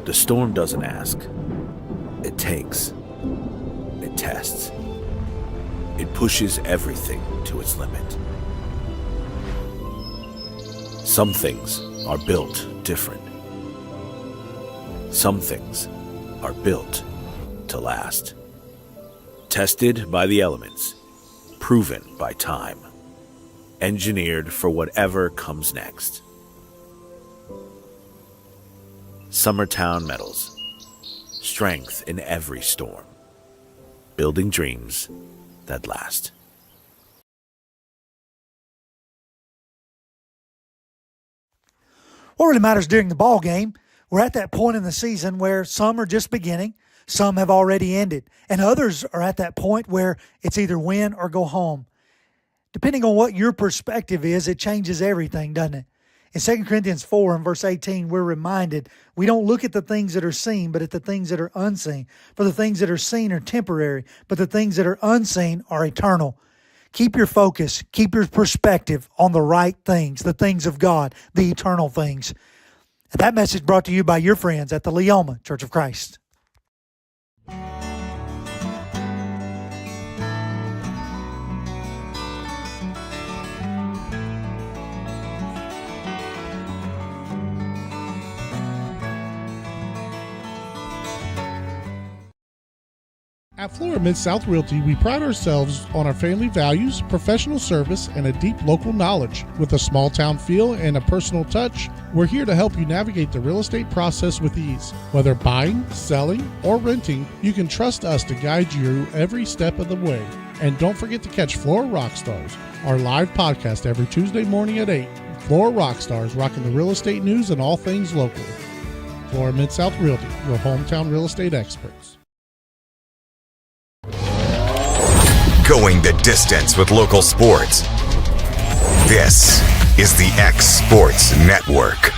The storm doesn't ask. It takes. It tests. It pushes everything to its limit. Some things are built different. Some things are built to last. Tested by the elements, proven by time, engineered for whatever comes next. Summertown Metals. Strength in every storm. Building dreams that last. What really matters during the ball game, we're at that point in the season where some are just beginning, some have already ended, and others are at that point where it's either win or go home. Depending on what your perspective is, it changes everything, doesn't it? In 2 Corinthians 4 and verse 18, we're reminded we don't look at the things that are seen, but at the things that are unseen. For the things that are seen are temporary, but the things that are unseen are eternal. Keep your focus, keep your perspective on the right things, the things of God, the eternal things. And that message brought to you by your friends at the Leoma Church of Christ. At Florida Mid-South Realty, we pride ourselves on our family values, professional service, and a deep local knowledge. With a small town feel and a personal touch, we're here to help you navigate the real estate process with ease. Whether buying, selling, or renting, you can trust us to guide you every step of the way. And don't forget to catch Florida Rockstars, our live podcast every Tuesday morning at 8. Florida Rockstars, rocking the real estate news and all things local. Florida Mid-South Realty, your hometown real estate experts. Going the distance with local sports. This is the X Sports Network.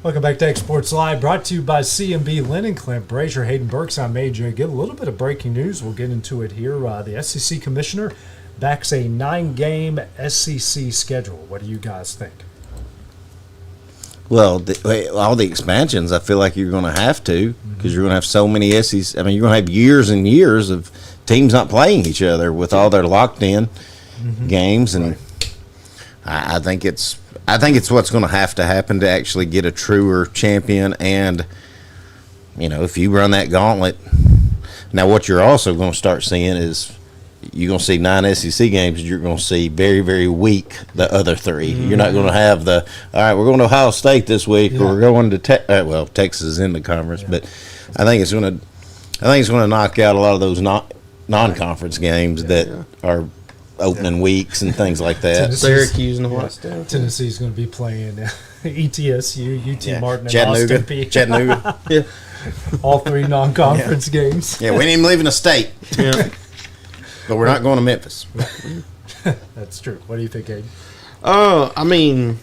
Welcome back to X Sports Live, brought to you by C&B Linen. Clint Brazier, Hayden Burks, I'm AJ. Get a little bit of breaking news. We'll get into it here. The SEC commissioner backs a 9-game SEC schedule. What do you guys think? Well, all the expansions, I feel like you're going to have to, because you're going to have so many SEC. I mean, you're going to have years and years of teams not playing each other with all their locked-in games, and I think it's what's going to happen to actually get a truer champion. And if you run that gauntlet, now what you're also going to start seeing is you're going to see 9 SEC games. You're going to see very, very weak the other 3. You're not going to have all right, we're going to Ohio State this week, or we're going to Texas is in the conference, but I think it's going to knock out a lot of those non-conference games that are opening weeks and things like that. Syracuse and Ohio State. Tennessee's going to be playing ETSU, UT Martin, and Chattanooga. Austin Peay. Chattanooga. Yeah. All 3 non-conference games. Yeah, we ain't even leaving a state. Yeah. But we're not going to Memphis. That's true. What do you think, Aiden? I mean,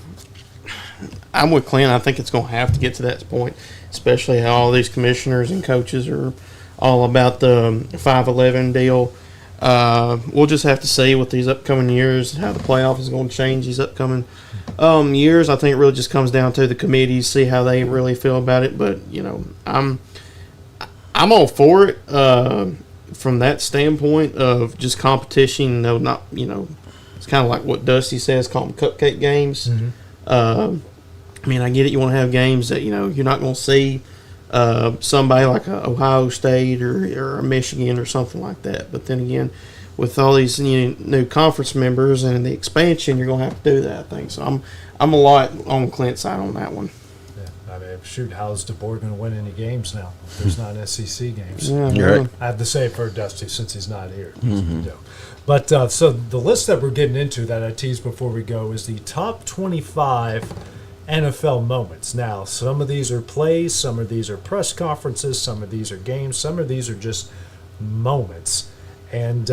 I'm with Clint. I think it's going to have to get to that point, especially how all these commissioners and coaches are all about the 5-11 deal. We'll just have to see with these upcoming years how the playoff is going to change these upcoming years. I think it really just comes down to the committees, see how they really feel about it. But I'm all for it. From that standpoint of just competition, it's kind of like what Dusty says, call them cupcake games. I mean, I get it. You want to have games that, you're not going to see somebody like a Ohio State or a Michigan or something like that. But then again, with all these new conference members and the expansion, you're going to have to do that, I think. So I'm a lot on Clint's side on that one. I mean, shoot, how's DeBoer going to win any games now? There's not SEC games. Yeah, you're right. I have to say it for Dusty since he's not here. But so the list that we're getting into that I teased before we go is the top 25 NFL moments. Now, some of these are plays, some of these are press conferences, some of these are games, some of these are just moments. And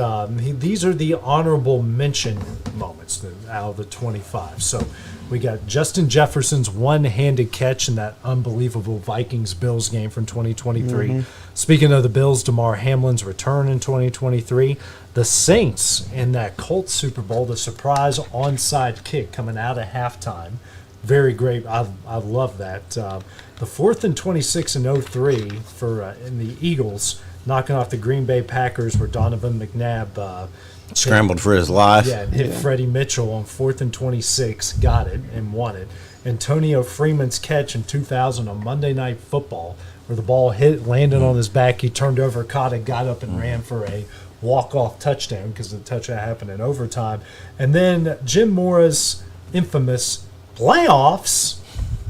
these are the honorable mention moments out of the 25. So we got Justin Jefferson's one-handed catch in that unbelievable Vikings-Bills game from 2023. Speaking of the Bills, Damar Hamlin's return in 2023. The Saints in that Colts Super Bowl, the surprise onside kick coming out of halftime. Very great. I love that. The 4th and 26 and 03 for in the Eagles, knocking off the Green Bay Packers, where Donovan McNabb scrambled for his life. Yeah, and hit Freddie Mitchell on 4th and 26, got it, and won it. Antonio Freeman's catch in 2000 on Monday Night Football, where the ball landed on his back. He turned over, caught it, got up, and ran for a walk-off touchdown because the touchdown happened in overtime. And then Jim Mora's infamous playoffs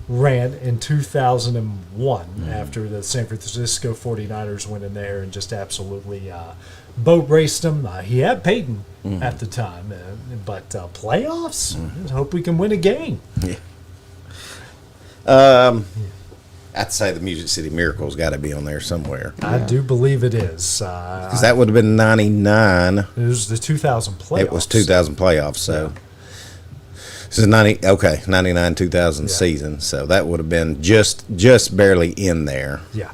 ran in 2001 after the San Francisco 49ers went in there and just absolutely boat raced them. He had Peyton at the time, but playoffs, I hope we can win a game. I'd say the Music City Miracle's got to be on there somewhere. I do believe it is. Because that would have been 99. It was the 2000 playoffs. It was 2000 playoffs, so. This is 99-2000 season, so that would have been just barely in there. Yeah.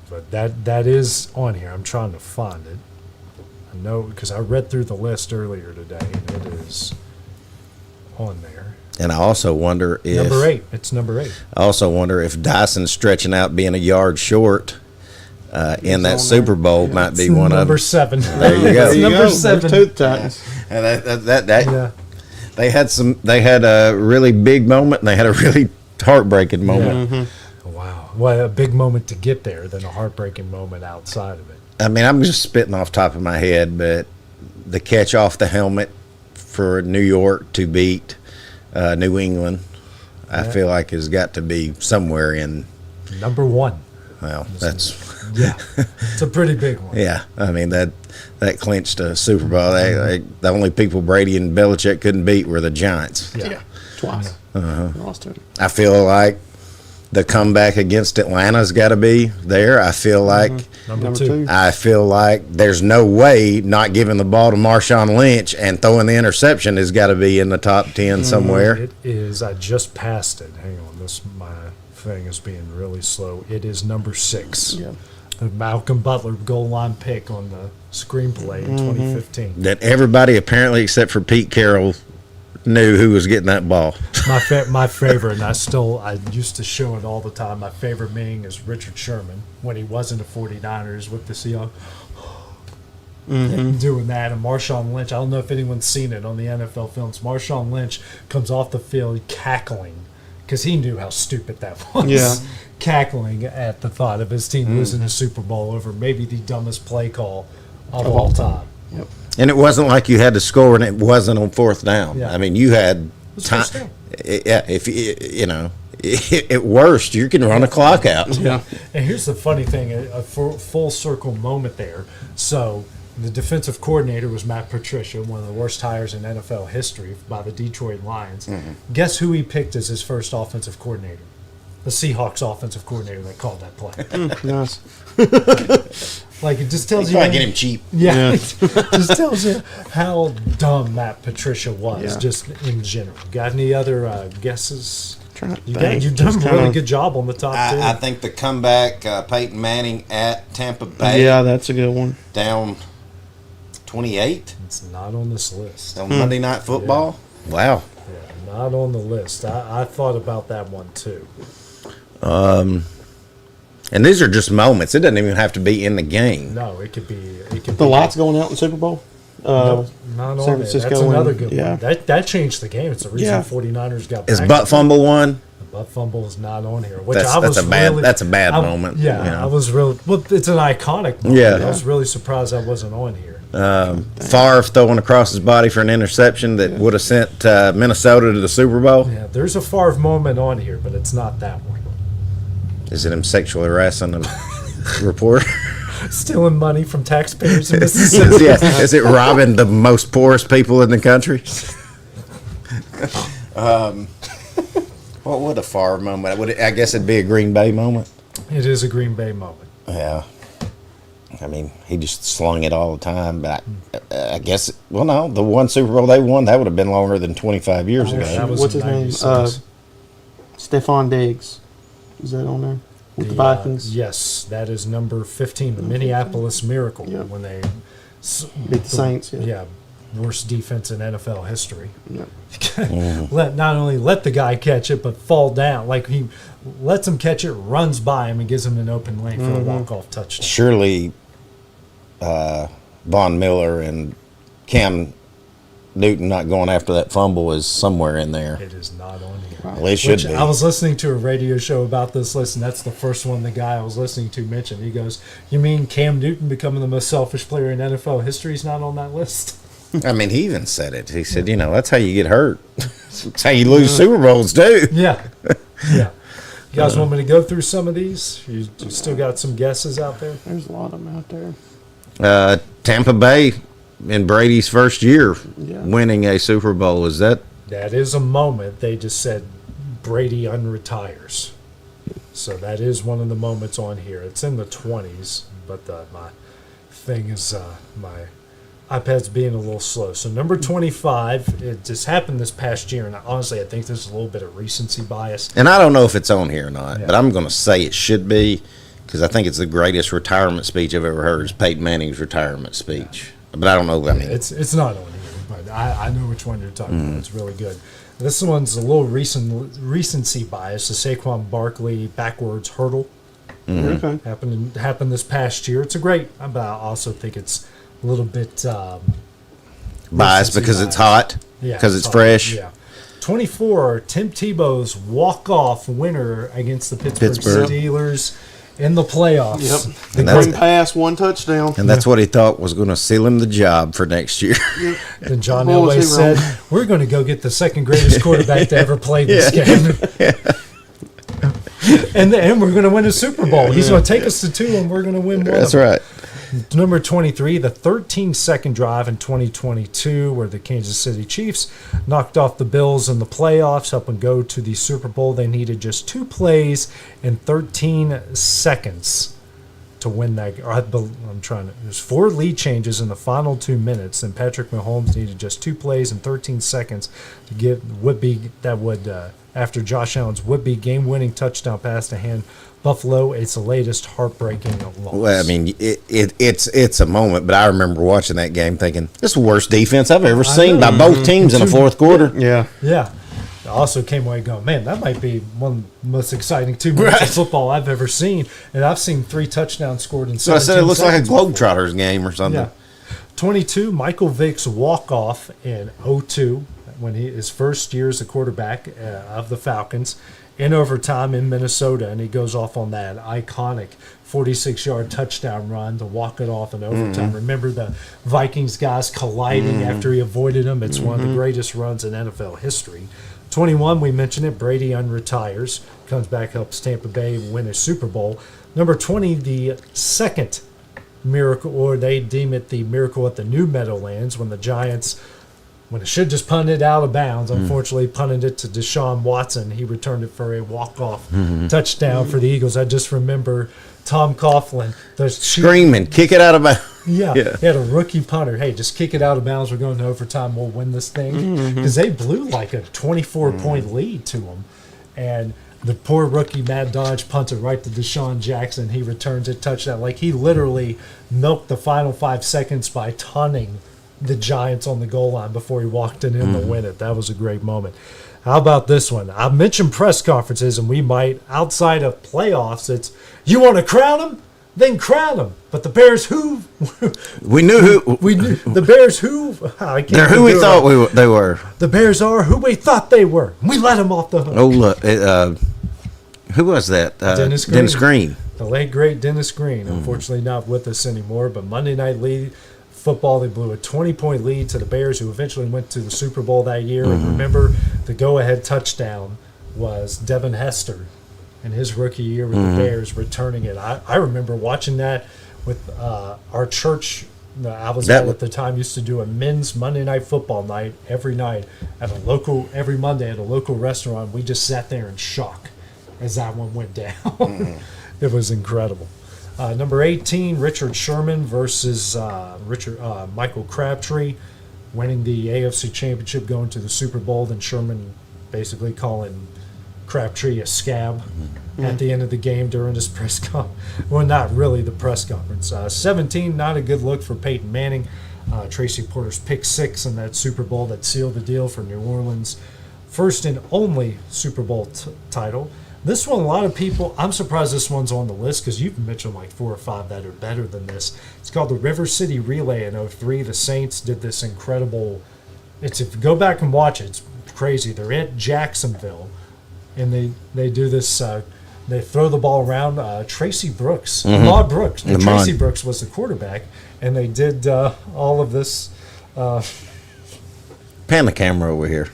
But that is on here. I'm trying to find it. I know because I read through the list earlier today, and it is on there. And I also wonder if number 8. It's number 8. I also wonder if Dyson stretching out, being a yard short in that Super Bowl might be one of them. Number 7. There you go. It's number 7. And They had a really big moment, and they had a really heartbreaking moment. Wow. Well, a big moment to get there, then a heartbreaking moment outside of it. I mean, I'm just spitting off the top of my head, but the catch off the helmet for New York to beat New England, I feel like has got to be somewhere in number one. Well, that's it's a pretty big one. Yeah, I mean that clinched a Super Bowl. The only people Brady and Belichick couldn't beat were the Giants. Yeah. Twice. Lost to it. I feel like the comeback against Atlanta's got to be there. I feel like number two. I feel like there's no way not giving the ball to Marshawn Lynch and throwing the interception has got to be in the top 10 somewhere. It is. I just passed it. Hang on. My thing is being really slow. It is number 6. Yeah. The Malcolm Butler goal line pick on the screenplay in 2015. That everybody apparently except for Pete Carroll knew who was getting that ball. My favorite, and I used to show it all the time. My favorite being is Richard Sherman when he wasn't a 49ers with the Seahawks. Doing that, and Marshawn Lynch. I don't know if anyone's seen it on the NFL films. Marshawn Lynch comes off the field cackling because he knew how stupid that was. Yeah. Cackling at the thought of his team losing a Super Bowl over maybe the dumbest play call of all time. Yep. And it wasn't like you had to score and it wasn't on 4th down. Yeah. I mean, you had time. Yeah, if you know, at worst, you can run a clock out. Yeah. And here's the funny thing: a full circle moment there. So the defensive coordinator was Matt Patricia, one of the worst hires in NFL history by the Detroit Lions. Guess who he picked as his first offensive coordinator? The Seahawks offensive coordinator that called that play. Nice. Like, it just tells you. Probably get him cheap. Yeah. It just tells you how dumb Matt Patricia was, just in general. Got any other guesses? You've done a really good job on the top 10. I think the comeback, Peyton Manning at Tampa Bay. Yeah, that's a good one. Down 28. It's not on this list. On Monday Night Football. Yeah. Wow. Yeah, not on the list. I thought about that one too. And these are just moments. It doesn't even have to be in the game. No, it could be. The lights going out in the Super Bowl? Nope, not on it. That's another good one. That changed the game. It's the reason 49ers got back. Is butt fumble one? The butt fumble is not on here. That's a bad moment. Yeah, you know? I was really. Well, it's an iconic moment. Yeah. I was really surprised that wasn't on here. Favre throwing across his body for an interception that would have sent Minnesota to the Super Bowl. Yeah, there's a Favre moment on here, but it's not that one. Is it him sexually harassing a reporter? Stealing money from taxpayers in Mississippi? Is it robbing the most poorest people in the country? What would a Favre moment? I guess it'd be a Green Bay moment. It is a Green Bay moment. Yeah. I mean, he just slung it all the time, but I guess, the one Super Bowl they won, that would have been longer than 25 years ago. What's his name? Stephon Diggs. Is that on there? With the Vikings? Yes, that is number 15, the Minneapolis Miracle, when they beat the Saints. Yeah, worst defense in NFL history. Yep. Not only let the guy catch it, but fall down. Like, he lets him catch it, runs by him, and gives him an open lane for a walk-off touchdown. Surely Von Miller and Cam Newton not going after that fumble is somewhere in there. It is not on here. Well, it should be. I was listening to a radio show about this list, and that's the first one the guy I was listening to mentioned. He goes, "You mean Cam Newton becoming the most selfish player in NFL history is not on that list?" I mean, he even said it. He said, that's how you get hurt. That's how you lose Super Bowls, too. Yeah. Yeah. You guys want me to go through some of these? You still got some guesses out there? There's a lot of them out there. Tampa Bay in Brady's first year winning a Super Bowl. Is that? That is a moment. They just said Brady unretires. So that is one of the moments on here. It's in the 20s, but my thing is my iPad's being a little slow. So number 25, it just happened this past year, and honestly, I think there's a little bit of recency bias. And I don't know if it's on here or not, but I'm going to say it should be because I think it's the greatest retirement speech I've ever heard is Peyton Manning's retirement speech. But I don't know. I mean, it's not on here, but I know which one you're talking about. It's really good. This one's a little recency bias. The Saquon Barkley backwards hurdle happened this past year. It's a great, but I also think it's a little bit biased because it's hot, because it's fresh. Yeah. 24, Tim Tebow's walk-off winner against the Pittsburgh Steelers in the playoffs. Yep. One pass, one touchdown. And that's what he thought was going to seal him the job for next year. Then John Elway said, we're going to go get the second greatest quarterback to ever play this game. And we're going to win a Super Bowl. He's going to take us to 2, and we're going to win one. That's right. Number 23, the 13-second drive in 2022 where the Kansas City Chiefs knocked off the Bills in the playoffs, helping go to the Super Bowl. They needed just 2 plays in 13 seconds to win that. There's 4 lead changes in the final 2 minutes, and Patrick Mahomes needed just 2 plays in 13 seconds to get after Josh Allen's would-be game-winning touchdown pass to hand Buffalo. It's the latest heartbreaking loss. Well, I mean, it's a moment, but I remember watching that game thinking, this is the worst defense I've ever seen by both teams in the fourth quarter. Yeah. I also came away going, man, that might be one of the most exciting 2 minutes of football I've ever seen. And I've seen 3 touchdowns scored in 17 seconds. So I said it looks like a Globetrotters game or something. Yeah. 22, Michael Vick's walk-off in 02 when his first year as a quarterback of the Falcons in overtime in Minnesota, and he goes off on that iconic 46-yard touchdown run to walk it off in overtime. Remember the Vikings guys colliding after he avoided them? It's one of the greatest runs in NFL history. 21, we mentioned it, Brady unretires, comes back, helps Tampa Bay win a Super Bowl. Number 20, the second miracle, or they deem it the miracle at the New Meadowlands, when the Giants, when it should just punt it out of bounds, unfortunately punted it to Deshaun Watson. He returned it for a walk-off touchdown for the Eagles. I just remember Tom Coughlin screaming, kick it out of bounds. Yeah, he had a rookie punter. Hey, just kick it out of bounds. We're going to overtime. We'll win this thing. Because they blew like a 24-point lead to them. And the poor rookie Matt Dodge punted right to Deshaun Jackson. He returns it, touchdown. Like, he literally milked the final 5 seconds by taunting the Giants on the goal line before he walked in to win it. That was a great moment. How about this one? I mentioned press conferences, and we might, outside of playoffs, it's, you want to crown him? Then crown him. But the Bears, who? We knew who. We knew the Bears, who? They're who we thought they were. The Bears are who we thought they were. We let them off the hook. Oh, look. Who was that? Dennis Green. The late, great Dennis Green. Unfortunately not with us anymore, but Monday Night Football, they blew a 20-point lead to the Bears, who eventually went to the Super Bowl that year. And remember, the go-ahead touchdown was Devin Hester in his rookie year with the Bears, returning it. I remember watching that with our church. I was at the time, used to do a men's Monday Night Football night every night every Monday at a local restaurant. We just sat there in shock as that one went down. It was incredible. Number 18, Richard Sherman versus Michael Crabtree, winning the AFC Championship, going to the Super Bowl. Then Sherman basically calling Crabtree a scab at the end of the game during his press conference. Well, not really the press conference. 17, not a good look for Peyton Manning. Tracy Porter's pick 6 in that Super Bowl that sealed the deal for New Orleans' first and only Super Bowl title. This one, a lot of people, I'm surprised this one's on the list because you've mentioned like 4 or 5 that are better than this. It's called the River City Relay in 03. The Saints did this incredible, if you go back and watch it, it's crazy. They're at Jacksonville, and they do this, they throw the ball around. Tracy Brooks, Maud Brooks. Tracy Brooks was the quarterback, and they did all of this. Pan the camera over here.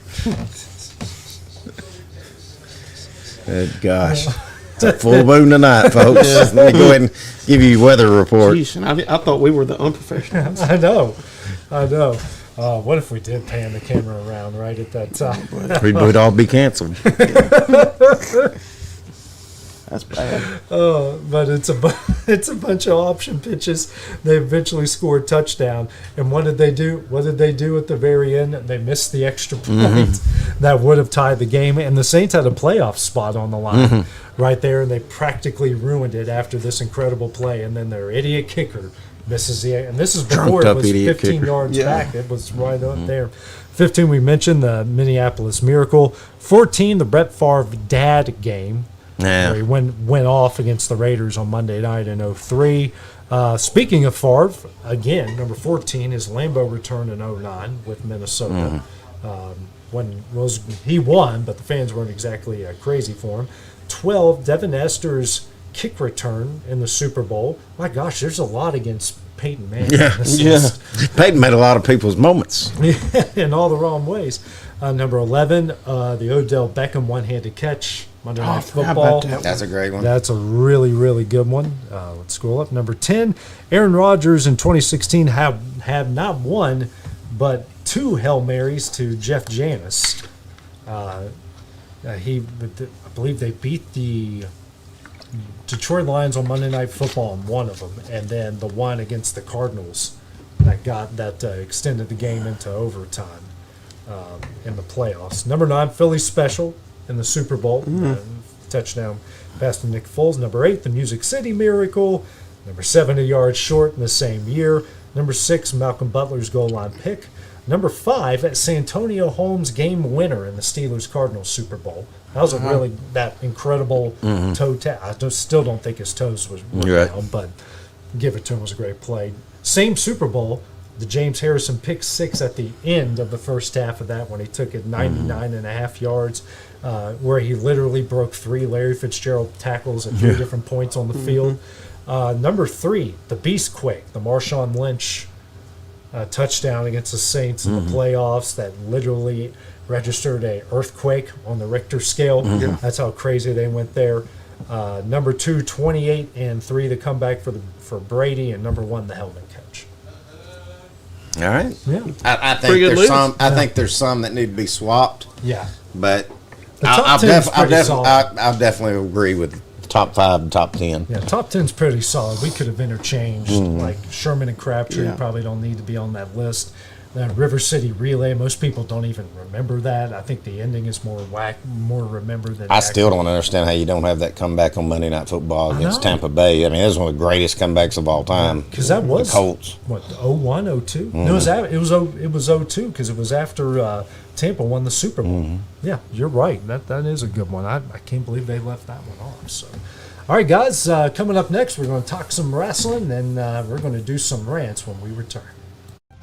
Good gosh. It's a full moon tonight, folks. Let me go ahead and give you a weather report. Jeez, and I thought we were the unprofessionals. I know. What if we did pan the camera around right at that time? We would all be canceled. That's bad. But it's a bunch of option pitches. They eventually scored a touchdown. And what did they do? What did they do at the very end? They missed the extra point that would have tied the game. And the Saints had a playoff spot on the line right there, and they practically ruined it after this incredible play. And then their idiot kicker misses and this is before it was 15 kicker. Yards back. It was right up there. 15, we mentioned the Minneapolis Miracle. 14, the Brett Favre dad game. Yeah. Where he went off against the Raiders on Monday night in 03. Speaking of Favre, again, number 14, his Lambeau return in 09 with Minnesota. he won, but the fans weren't exactly crazy for him. 12, Devin Esтер's kick return in the Super Bowl. My gosh, there's a lot against Peyton Manning. Yeah. Peyton made a lot of people's moments. In all the wrong ways. Number 11, the Odell Beckham one-handed catch, Monday Night Football. That's a great one. That's a really, really good one. Let's scroll up. Number 10, Aaron Rodgers in 2016 have not one, but 2 Hail Marys to Jeff Janis. I believe they beat the Detroit Lions on Monday Night Football in one of them, and then the one against the Cardinals that extended the game into overtime in the playoffs. Number 9, Philly special in the Super Bowl, touchdown pass to Nick Foles. Number 8, the Music City Miracle. Number 7, a yard short in the same year. Number 6, Malcolm Butler's goal line pick. Number 5, Santonio Holmes game winner in the Steelers-Cardinals Super Bowl. That was that incredible toe tap. I still don't think his toes were down, but give it to him. It was a great play. Same Super Bowl, the James Harrison pick 6 at the end of the first half of that when he took it 99.5 yards, where he literally broke 3 Larry Fitzgerald tackles at 3 different points on the field. Number 3, the Beast Quake, the Marshawn Lynch touchdown against the Saints in the playoffs that literally registered a earthquake on the Richter scale. That's how crazy they went there. Number 2, 28-3, the comeback for Brady, and number 1, the helmet catch. All right. Yeah. I think there's some. I think there's some that need to be swapped. Yeah. But I'll definitely agree with top 5 and top 10. Yeah, top 10's pretty solid. We could have interchanged like Sherman and Crabtree. Probably don't need to be on that list. Then River City Relay. Most people don't even remember that. I think the ending is more remembered than. I still don't understand how you don't have that comeback on Monday Night Football against Tampa Bay. I mean, it was one of the greatest comebacks of all time. Because that was the Colts. What 01, 02? No, it was 02 because it was after Tampa won the Super Bowl. Yeah, you're right. That is a good one. I can't believe they left that one off. So, all right, guys. Coming up next, we're going to talk some wrestling, and we're going to do some rants when we return.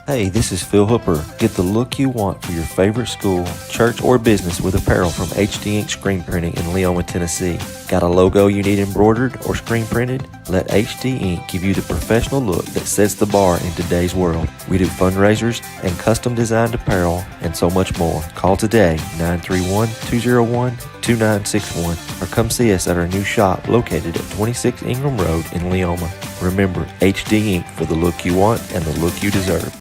Hey, this is Phil Hooper. Get the look you want for your favorite school, church, or business with apparel from HD Ink Screen Printing in Leoma, Tennessee. Got a logo you need embroidered or screen printed? Let HD Ink give you the professional look that sets the bar in today's world. We do fundraisers and custom designed apparel and so much more. Call today, 931-201-2961, or come see us at our new shop located at 26 Ingram Road in Leoma. Remember, HD Ink for the look you want and the look you deserve.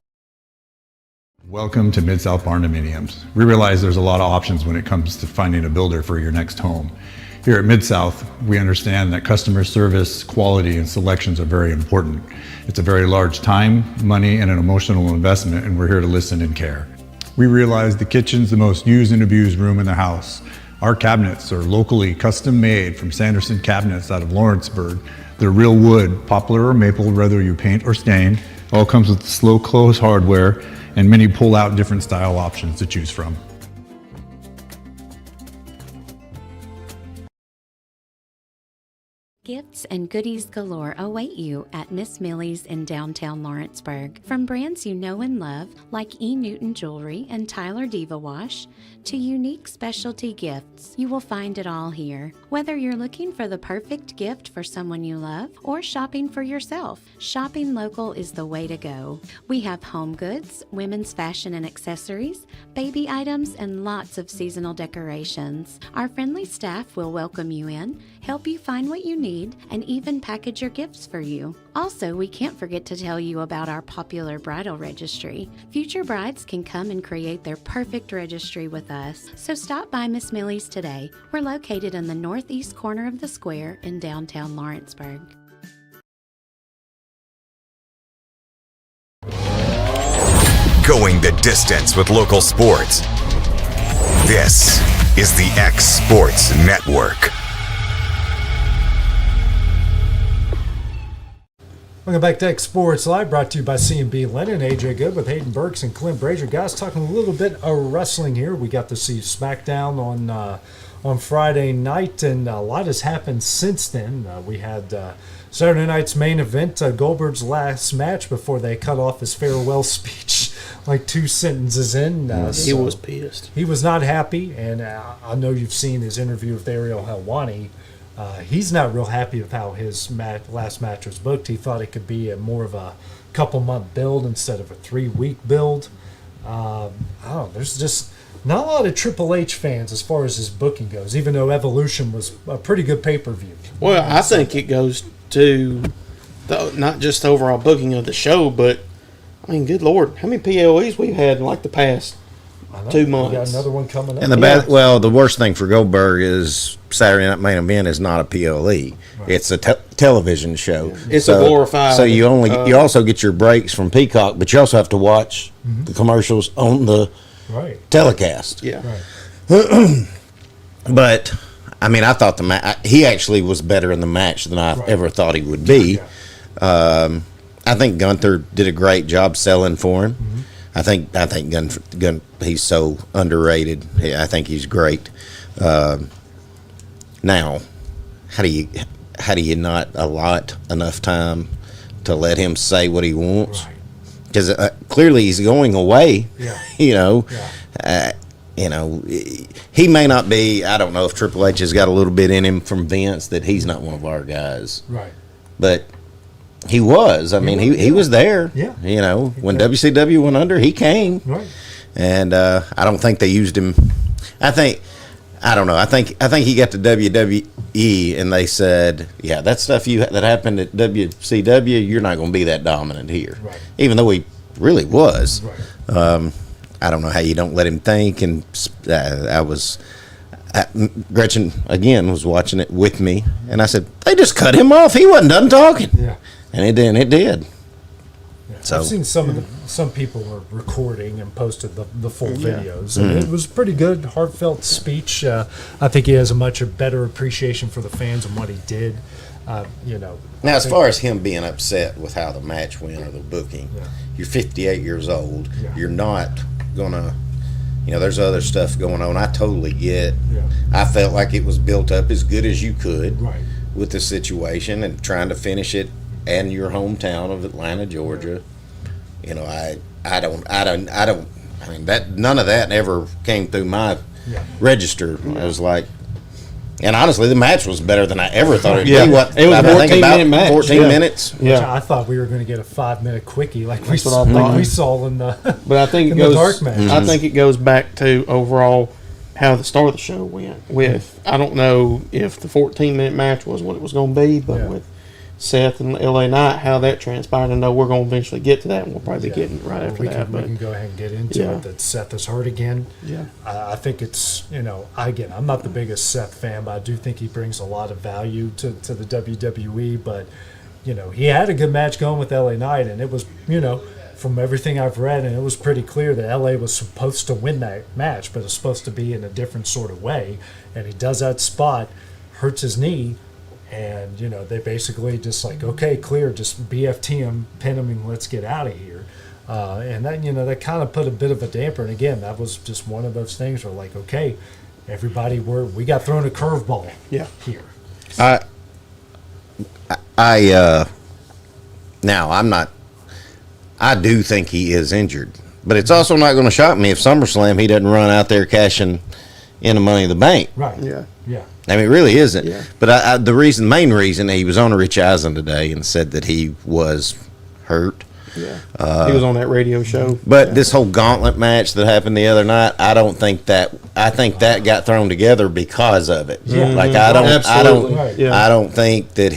Welcome to Mid-South Barndominiums. We realize there's a lot of options when it comes to finding a builder for your next home. Here at Mid-South, we understand that customer service, quality, and selections are very important. It's a very large time, money, and an emotional investment, and we're here to listen and care. We realize the kitchen's the most used and abused room in the house. Our cabinets are locally custom made from Sanderson Cabinets out of Lawrenceburg. They're real wood, poplar or maple, whether you paint or stain. All comes with slow close hardware and many pull-out different style options to choose from. Gifts and goodies galore await you at Miss Millie's in downtown Lawrenceburg. From brands you know and love, like E. Newton Jewelry and Tyler Diva Wash, to unique specialty gifts, you will find it all here. Whether you're looking for the perfect gift for someone you love or shopping for yourself, shopping local is the way to go. We have home goods, women's fashion and accessories, baby items, and lots of seasonal decorations. Our friendly staff will welcome you in, help you find what you need, and even package your gifts for you. Also, we can't forget to tell you about our popular bridal registry. Future brides can come and create their perfect registry with us. So stop by Miss Millie's today. We're located in the northeast corner of the square in downtown Lawrenceburg. Going the distance with local sports. This is the X Sports Network. Welcome back to X Sports Live, brought to you by C&B Linen. AJ Good with Hayden Burks and Clint Brazier. Guys, talking a little bit of wrestling here. We got to see SmackDown on Friday night, and a lot has happened since then. We had Saturday night's main event, Goldberg's last match before they cut off his farewell speech like 2 sentences in. He was pissed. He was not happy, and I know you've seen his interview with Ariel Helwani. He's not real happy with how his last match was booked. He thought it could be more of a couple-month build instead of a 3-week build. I don't know. There's just not a lot of Triple H fans as far as his booking goes, even though Evolution was a pretty good pay-per-view. Well, I think it goes to not just the overall booking of the show, but, I mean, good Lord, how many PLEs we've had in like the past 2 months? We got another one coming up. And the worst thing for Goldberg is Saturday Night Main Event is not a PLE. Right. It's a television show. Yeah. It's a glorified. So you also get your breaks from Peacock, but you also have to watch the commercials on the telecast. Yeah. Right. But I mean, I thought he actually was better in the match than I ever thought he would be. Yeah. I think Gunther did a great job selling for him. Mm-hmm. I think Gun he's so underrated. I think he's great. Now, how do you not allot enough time to let him say what he wants? Because clearly he's going away. Yeah. He may not be. I don't know if Triple H has got a little bit in him from Vince that he's not one of our guys. Right. But he was. I mean, he was there. Yeah. When WCW went under, he came. Right. And I don't think they used him. I don't know. I think he got to WWE and they said, yeah, that stuff that happened at WCW, you're not going to be that dominant here. Right. Even though he really was. Right. I don't know how you don't let him think. And Gretchen again was watching it with me, and I said, they just cut him off. He wasn't done talking. Yeah. And it did. Yeah. So I've seen some people were recording and posted the full videos, and it was a pretty good, heartfelt speech. I think he has a much better appreciation for the fans and what he did. Now, as far as him being upset with how the match went or the booking, you're 58 years old. Yeah. You're not gonna. There's other stuff going on. I totally get. Yeah. I felt like it was built up as good as you could with the situation and trying to finish it in your hometown of Atlanta, Georgia. I mean that none of that ever came through my register. I was like, and honestly, the match was better than I ever thought it'd be. It was a 14-minute match. 14 minutes. Yeah, I thought we were going to get a 5-minute quickie like we saw in the. But I think the dark match. I think it goes back to overall how the start of the show went. With I don't know if the 14-minute match was what it was going to be, but with Seth and LA Knight, how that transpired. I know we're going to eventually get to that, and we'll probably be getting right after that. We can go ahead and get into it. That Seth is hurt again. Yeah, I think it's again, I'm not the biggest Seth fan, but I do think he brings a lot of value to the WWE. But he had a good match going with LA Knight, and it was from everything I've read, and it was pretty clear that LA was supposed to win that match, but it's supposed to be in a different sort of way. And he does that spot, hurts his knee. And, they basically just like, okay, clear, just BFT him, pin him, and let's get out of here. And that, that kind of put a bit of a damper. And again, that was just one of those things where like, okay, everybody, we got thrown a curveball here. Now, I do think he is injured. But it's also not going to shock me if SummerSlam he doesn't run out there cashing in the Money in the Bank. Right. Yeah. Yeah. I mean, it really isn't. Yeah. But the main reason, he was on Rich Eisen today and said that he was hurt. Yeah. He was on that radio show. But this whole gauntlet match that happened the other night, I think that got thrown together because of it. Yeah. Like Absolutely. I don't think that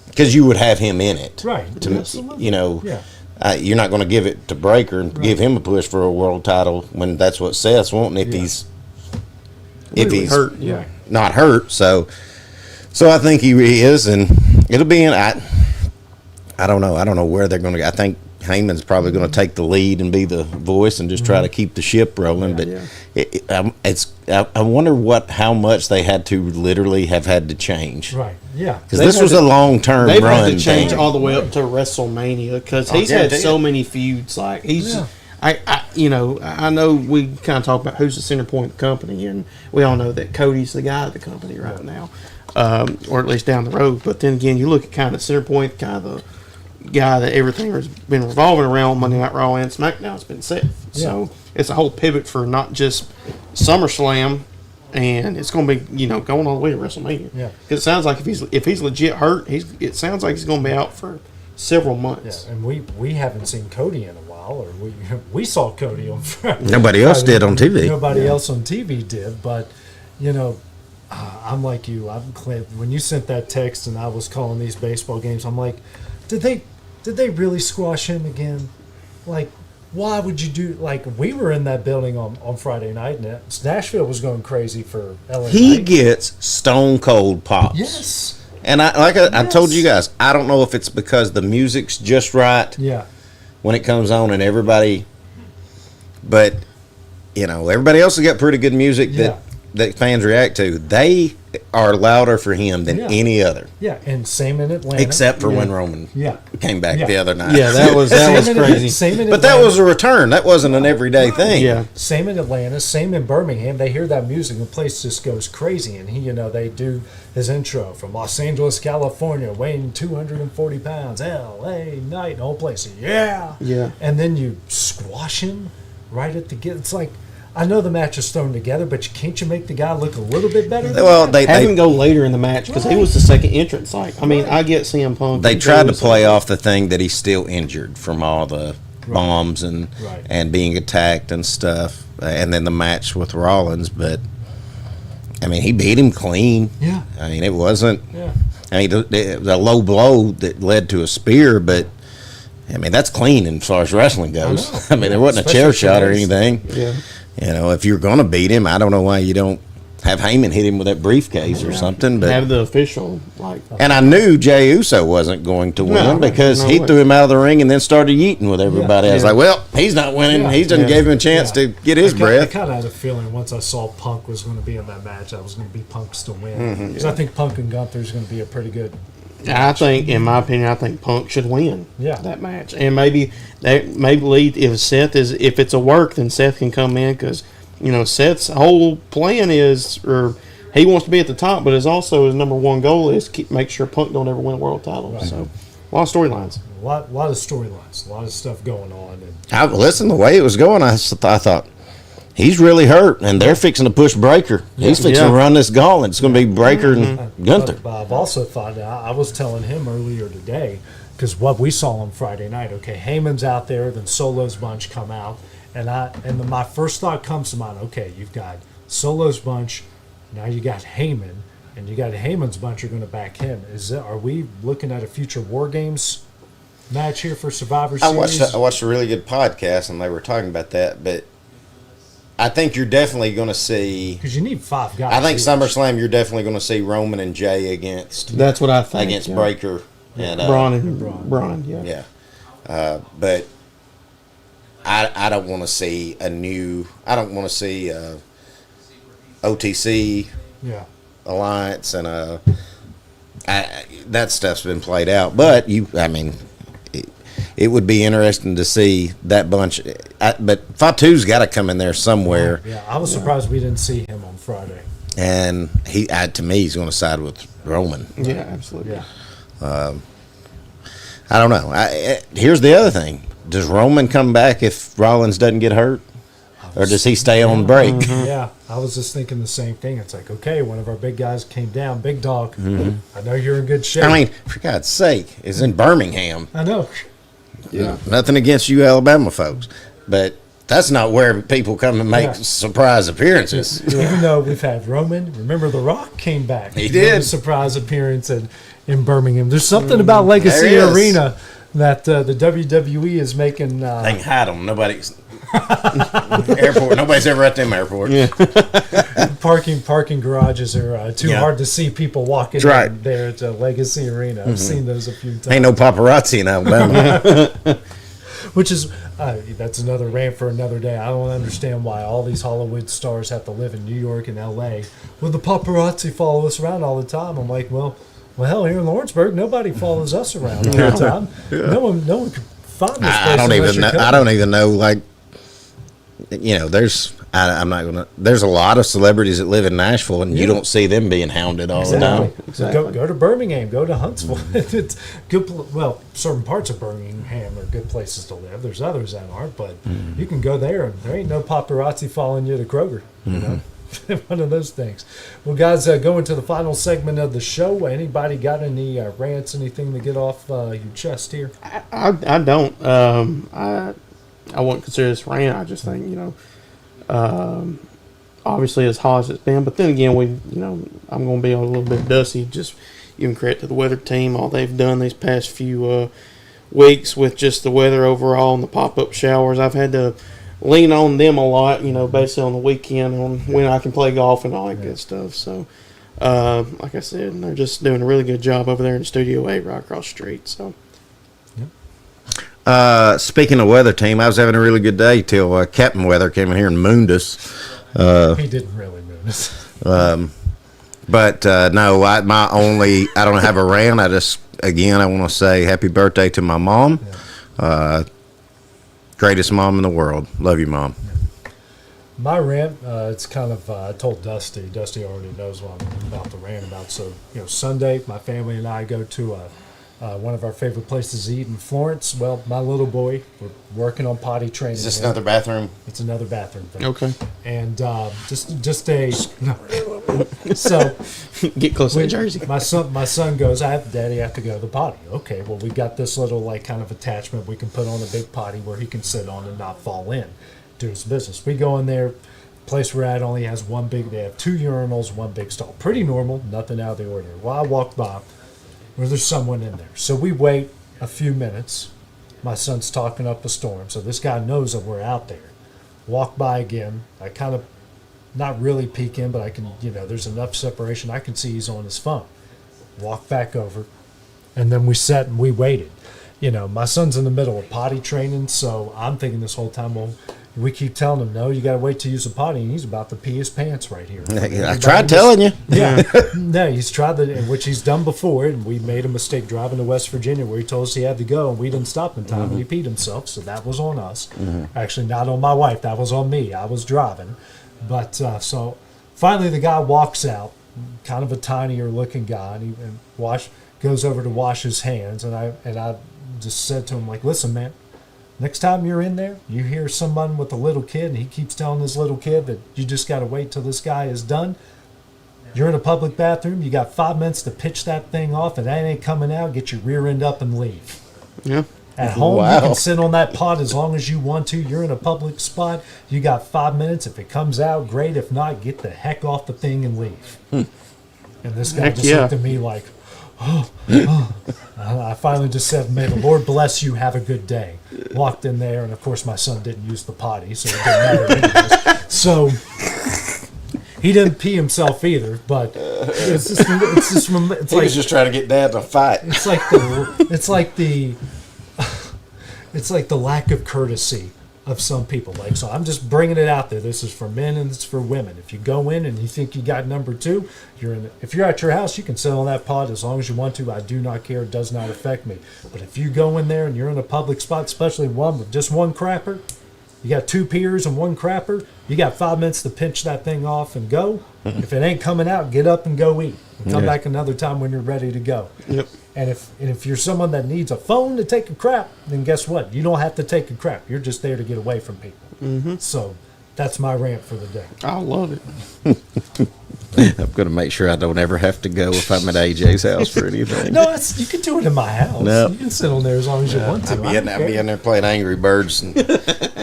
because you would have him in it. Right. Absolutely. You're not going to give it to Breaker and give him a push for a world title when that's what Seth's wanting if he's hurt, not hurt. So I think he is, and it'll be in. I don't know. I don't know where they're going to go. I think Heyman's probably going to take the lead and be the voice and just try to keep the ship rolling. I wonder how much they had to literally have had to change. Right. Yeah. Because this was a long-term run. They've had to change all the way up to WrestleMania because he's had so many feuds. Like he's. Yeah. I know we kind of talk about who's the center point of the company, and we all know that Cody's the guy of the company right now, or at least down the road. But then again, you look at kind of the center point, kind of guy that everything has been revolving around Monday Night Raw and SmackDown has been Seth. So it's a whole pivot for not just SummerSlam, and it's going to be going all the way to WrestleMania. Yeah, because it sounds like if he's legit hurt, it sounds like he's going to be out for several months. Yeah, and we haven't seen Cody in a while, or we saw Cody on Friday. Nobody else did on TV. Nobody else on TV did, but I'm like you. I'm glad when you sent that text and I was calling these baseball games. I'm like, did they really squash him again? Like, why would you do? Like, we were in that building on Friday night, and Nashville was going crazy for LA. He gets stone cold pops. Yes. And I told you guys, I don't know if it's because the music's just right. Yeah. When it comes on and everybody, but everybody else has got pretty good music that fans react to. They are louder for him than any other. Yeah, and same in Atlanta. Except for when Roman came back the other night. Yeah, that was crazy. Same in but that was a return. That wasn't an everyday thing. Yeah. Same in Atlanta. Same in Birmingham. They hear that music, the place just goes crazy. And he, they do his intro from Los Angeles, California, weighing 240 pounds, L.A. night, the whole place. Yeah. And then you squash him right at the get. It's like, I know the match is thrown together, but can't you make the guy look a little bit better? Well, they have him go later in the match because he was the second entrance. Like, I mean, I get CM Punk. They tried to play off the thing that he's still injured from all the bombs and being attacked and stuff, and then the match with Rollins. But I mean, he beat him clean. Yeah. I mean, it wasn't. Yeah. I mean, it was a low blow that led to a spear, but I mean, that's clean as far as wrestling goes. I mean, there wasn't a chair shot or anything. Yeah. If you're going to beat him, I don't know why you don't have Heyman hit him with that briefcase or something. But have the official and I knew Jey Uso wasn't going to win because he threw him out of the ring and then started yeeting with everybody. I was like, well, he's not winning. Yeah. He didn't gave him a chance to get his breath. I kind of had a feeling once I saw Punk was going to be in that match, I was going to be Punk's to win. Because I think Punk and Gunther is going to be a pretty good match. In my opinion, I think Punk should win that match. And maybe lead if it's a work, then Seth can come in because Seth's whole plan is, or he wants to be at the top, but his number one goal is make sure Punk don't ever win a world title. Right. So, a lot of storylines. A lot of storylines. A lot of stuff going on. Listen, the way it was going, I thought, he's really hurt, and they're fixing to push Breaker. He's fixing to run this gauntlet. It's going to be Breaker and Gunther. But I've also thought, I was telling him earlier today, because what we saw on Friday night, Heyman's out there, then Solo's bunch come out, and my first thought comes to mind, you've got Solo's bunch, now you got Heyman, and you got Heyman's bunch are going to back him. Are we looking at a future War Games match here for Survivor Series? I watched a really good podcast, and they were talking about that, but I think you're definitely going to see, because you need 5 guys. I think SummerSlam, you're definitely going to see Roman and Jey against. That's what I think against Breaker and Braun. Yeah. But I don't want to see I don't want to see OTC alliance and that stuff's been played out. But it would be interesting to see that bunch. But Fatu's got to come in there somewhere. Yeah, I was surprised we didn't see him on Friday. And to me, he's going to side with Roman. Yeah, absolutely. Yeah. I don't know. Here's the other thing. Does Roman come back if Rollins doesn't get hurt? Or does he stay on break? Mm-hmm. Yeah, I was just thinking the same thing. It's like, one of our big guys came down, big dog. Mm-hmm. I know you're in good shape. I mean, for God's sake, it's in Birmingham. I know. Yeah. Nothing against you Alabama folks, but that's not where people come and make surprise appearances. Even though we've had Roman, remember The Rock came back. He did. A surprise appeirance in Birmingham. There's something about Legacy Arena that the WWE is making. They can hide them. Airport. Nobody's ever at them airports. Yeah. Parking garages are too hard to see people walking in there at Legacy Arena. I've seen those a few times. Ain't no paparazzi in Alabama. Which is that's another rant for another day. I don't understand why all these Hollywood stars have to live in New York and L.A. Well, the paparazzi follow us around all the time. I'm like, well, hell, here in Lawrenceburg, nobody follows us around all the time. No one could find this place. I don't even know. Like, there's I'm not gonna. There's a lot of celebrities that live in Nashville, and you don't see them being hounded all the time. Exactly. Go to Birmingham. Go to Huntsville. It's good. Well, certain parts of Birmingham are good places to live. There's others that aren't, but you can go there, and there ain't no paparazzi following you to Kroger. You know, one of those things. Well, guys, going to the final segment of the show. Anybody got any rants? Anything to get off your chest here? I don't. I wouldn't consider this rant. I just think obviously as hot as it's been, but then again, I'm going to be a little bit dusty. Just giving credit to the weather team, all they've done these past few weeks with just the weather overall and the pop-up showers. I've had to lean on them a lot, basically on the weekend on when I can play golf and all that good stuff. So, like I said, they're just doing a really good job over there in Studio A right across the street. So. Speaking of weather team, I was having a really good day till Captain Weather came in here and mooned us. He didn't really moon us. But no, I don't have a rant. I want to say happy birthday to my mom. Greatest mom in the world. Love you, Mom. My rant, it's kind of, I told Dusty. Dusty already knows what I'm about to rant about. So, Sunday, my family and I go to one of our favorite places to eat in Florence. Well, my little boy, we're working on potty training. Is this another bathroom? It's another bathroom thing. Okay. And just a so get close to Jersey. My son goes, Daddy, I have to go to the potty. Okay, well, we got this little kind of attachment we can put on a big potty where he can sit on and not fall in, do his business. We go in there. Place we're at only has they have 2 urinals, 1 big stall. Pretty normal, nothing out of the ordinary. Well, I walk by. Where there's someone in there. So we wait a few minutes. My son's talking up a storm, so this guy knows that we're out there. Walk by again. I kind of not really peek in, but I can, there's enough separation. I can see he's on his phone. Walk back over, and then we sat and we waited. My son's in the middle of potty training, so I'm thinking this whole time, well, we keep telling him, no, you got to wait to use the potty, and he's about to pee his pants right here. I tried telling you. Yeah. No, he's tried which he's done before, and we made a mistake driving to West Virginia where he told us he had to go, and we didn't stop in time, and he peed himself, so that was on us. Actually, not on my wife. That was on me. I was driving. But so finally the guy walks out, kind of a tinier-looking guy, and he goes over to wash his hands, and I just said to him, listen, man, next time you're in there, you hear someone with a little kid, and he keeps telling this little kid that you just got to wait till this guy is done. You're in a public bathroom. You got 5 minutes to pitch that thing off, and that ain't coming out. Get your rear end up and leave. Yeah. At home, you can sit on that pot as long as you want to. You're in a public spot. You got 5 minutes. If it comes out, great. If not, get the heck off the thing and leave. And this guy looked at me like, I finally just said, may the Lord bless you, have a good day. Walked in there, and of course my son didn't use the potty, so it didn't matter anyways. So he didn't pee himself either, but it's was just trying to get Dad to fight. It's like the lack of courtesy of some people. So I'm just bringing it out there. This is for men and it's for women. If you go in and you think you got number 2, if you're at your house, you can sit on that pot as long as you want to. I do not care. It does not affect me. But if you go in there and you're in a public spot, especially one with just one crapper, you got 2 peers and 1 crapper, you got 5 minutes to pinch that thing off and go. If it ain't coming out, get up and go eat. And come back another time when you're ready to go. Yep. And if you're someone that needs a phone to take a crap, then guess what? You don't have to take a crap. You're just there to get away from people. So that's my rant for the day. I love it. I'm going to make sure I don't ever have to go if I'm at AJ's house for anything. No, you can do it in my house. No. You can sit on there as long as you want to. I'll be in there playing Angry Birds, and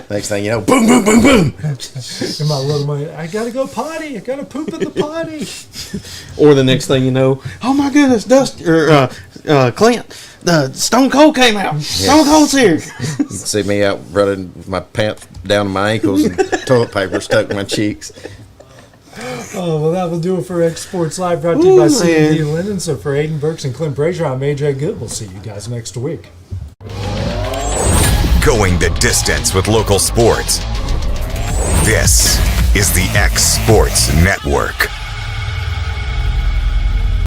next thing you know, boom, boom, boom, boom. In my little money, I got to go potty. I got to poop in the potty. Or the next thing you know, oh my goodness, Clint, the Stone Cold came out. Stone Cold's here. You can see me out running with my pants down to my ankles and toilet paper stuck in my cheeks. Oh, well, that will do it for X Sports Live, brought to you by C&B Linen. So for Aiden Burks and Clint Brazier, I'm AJ Good. We'll see you guys next week. Going the distance with local sports. This is the X Sports Network.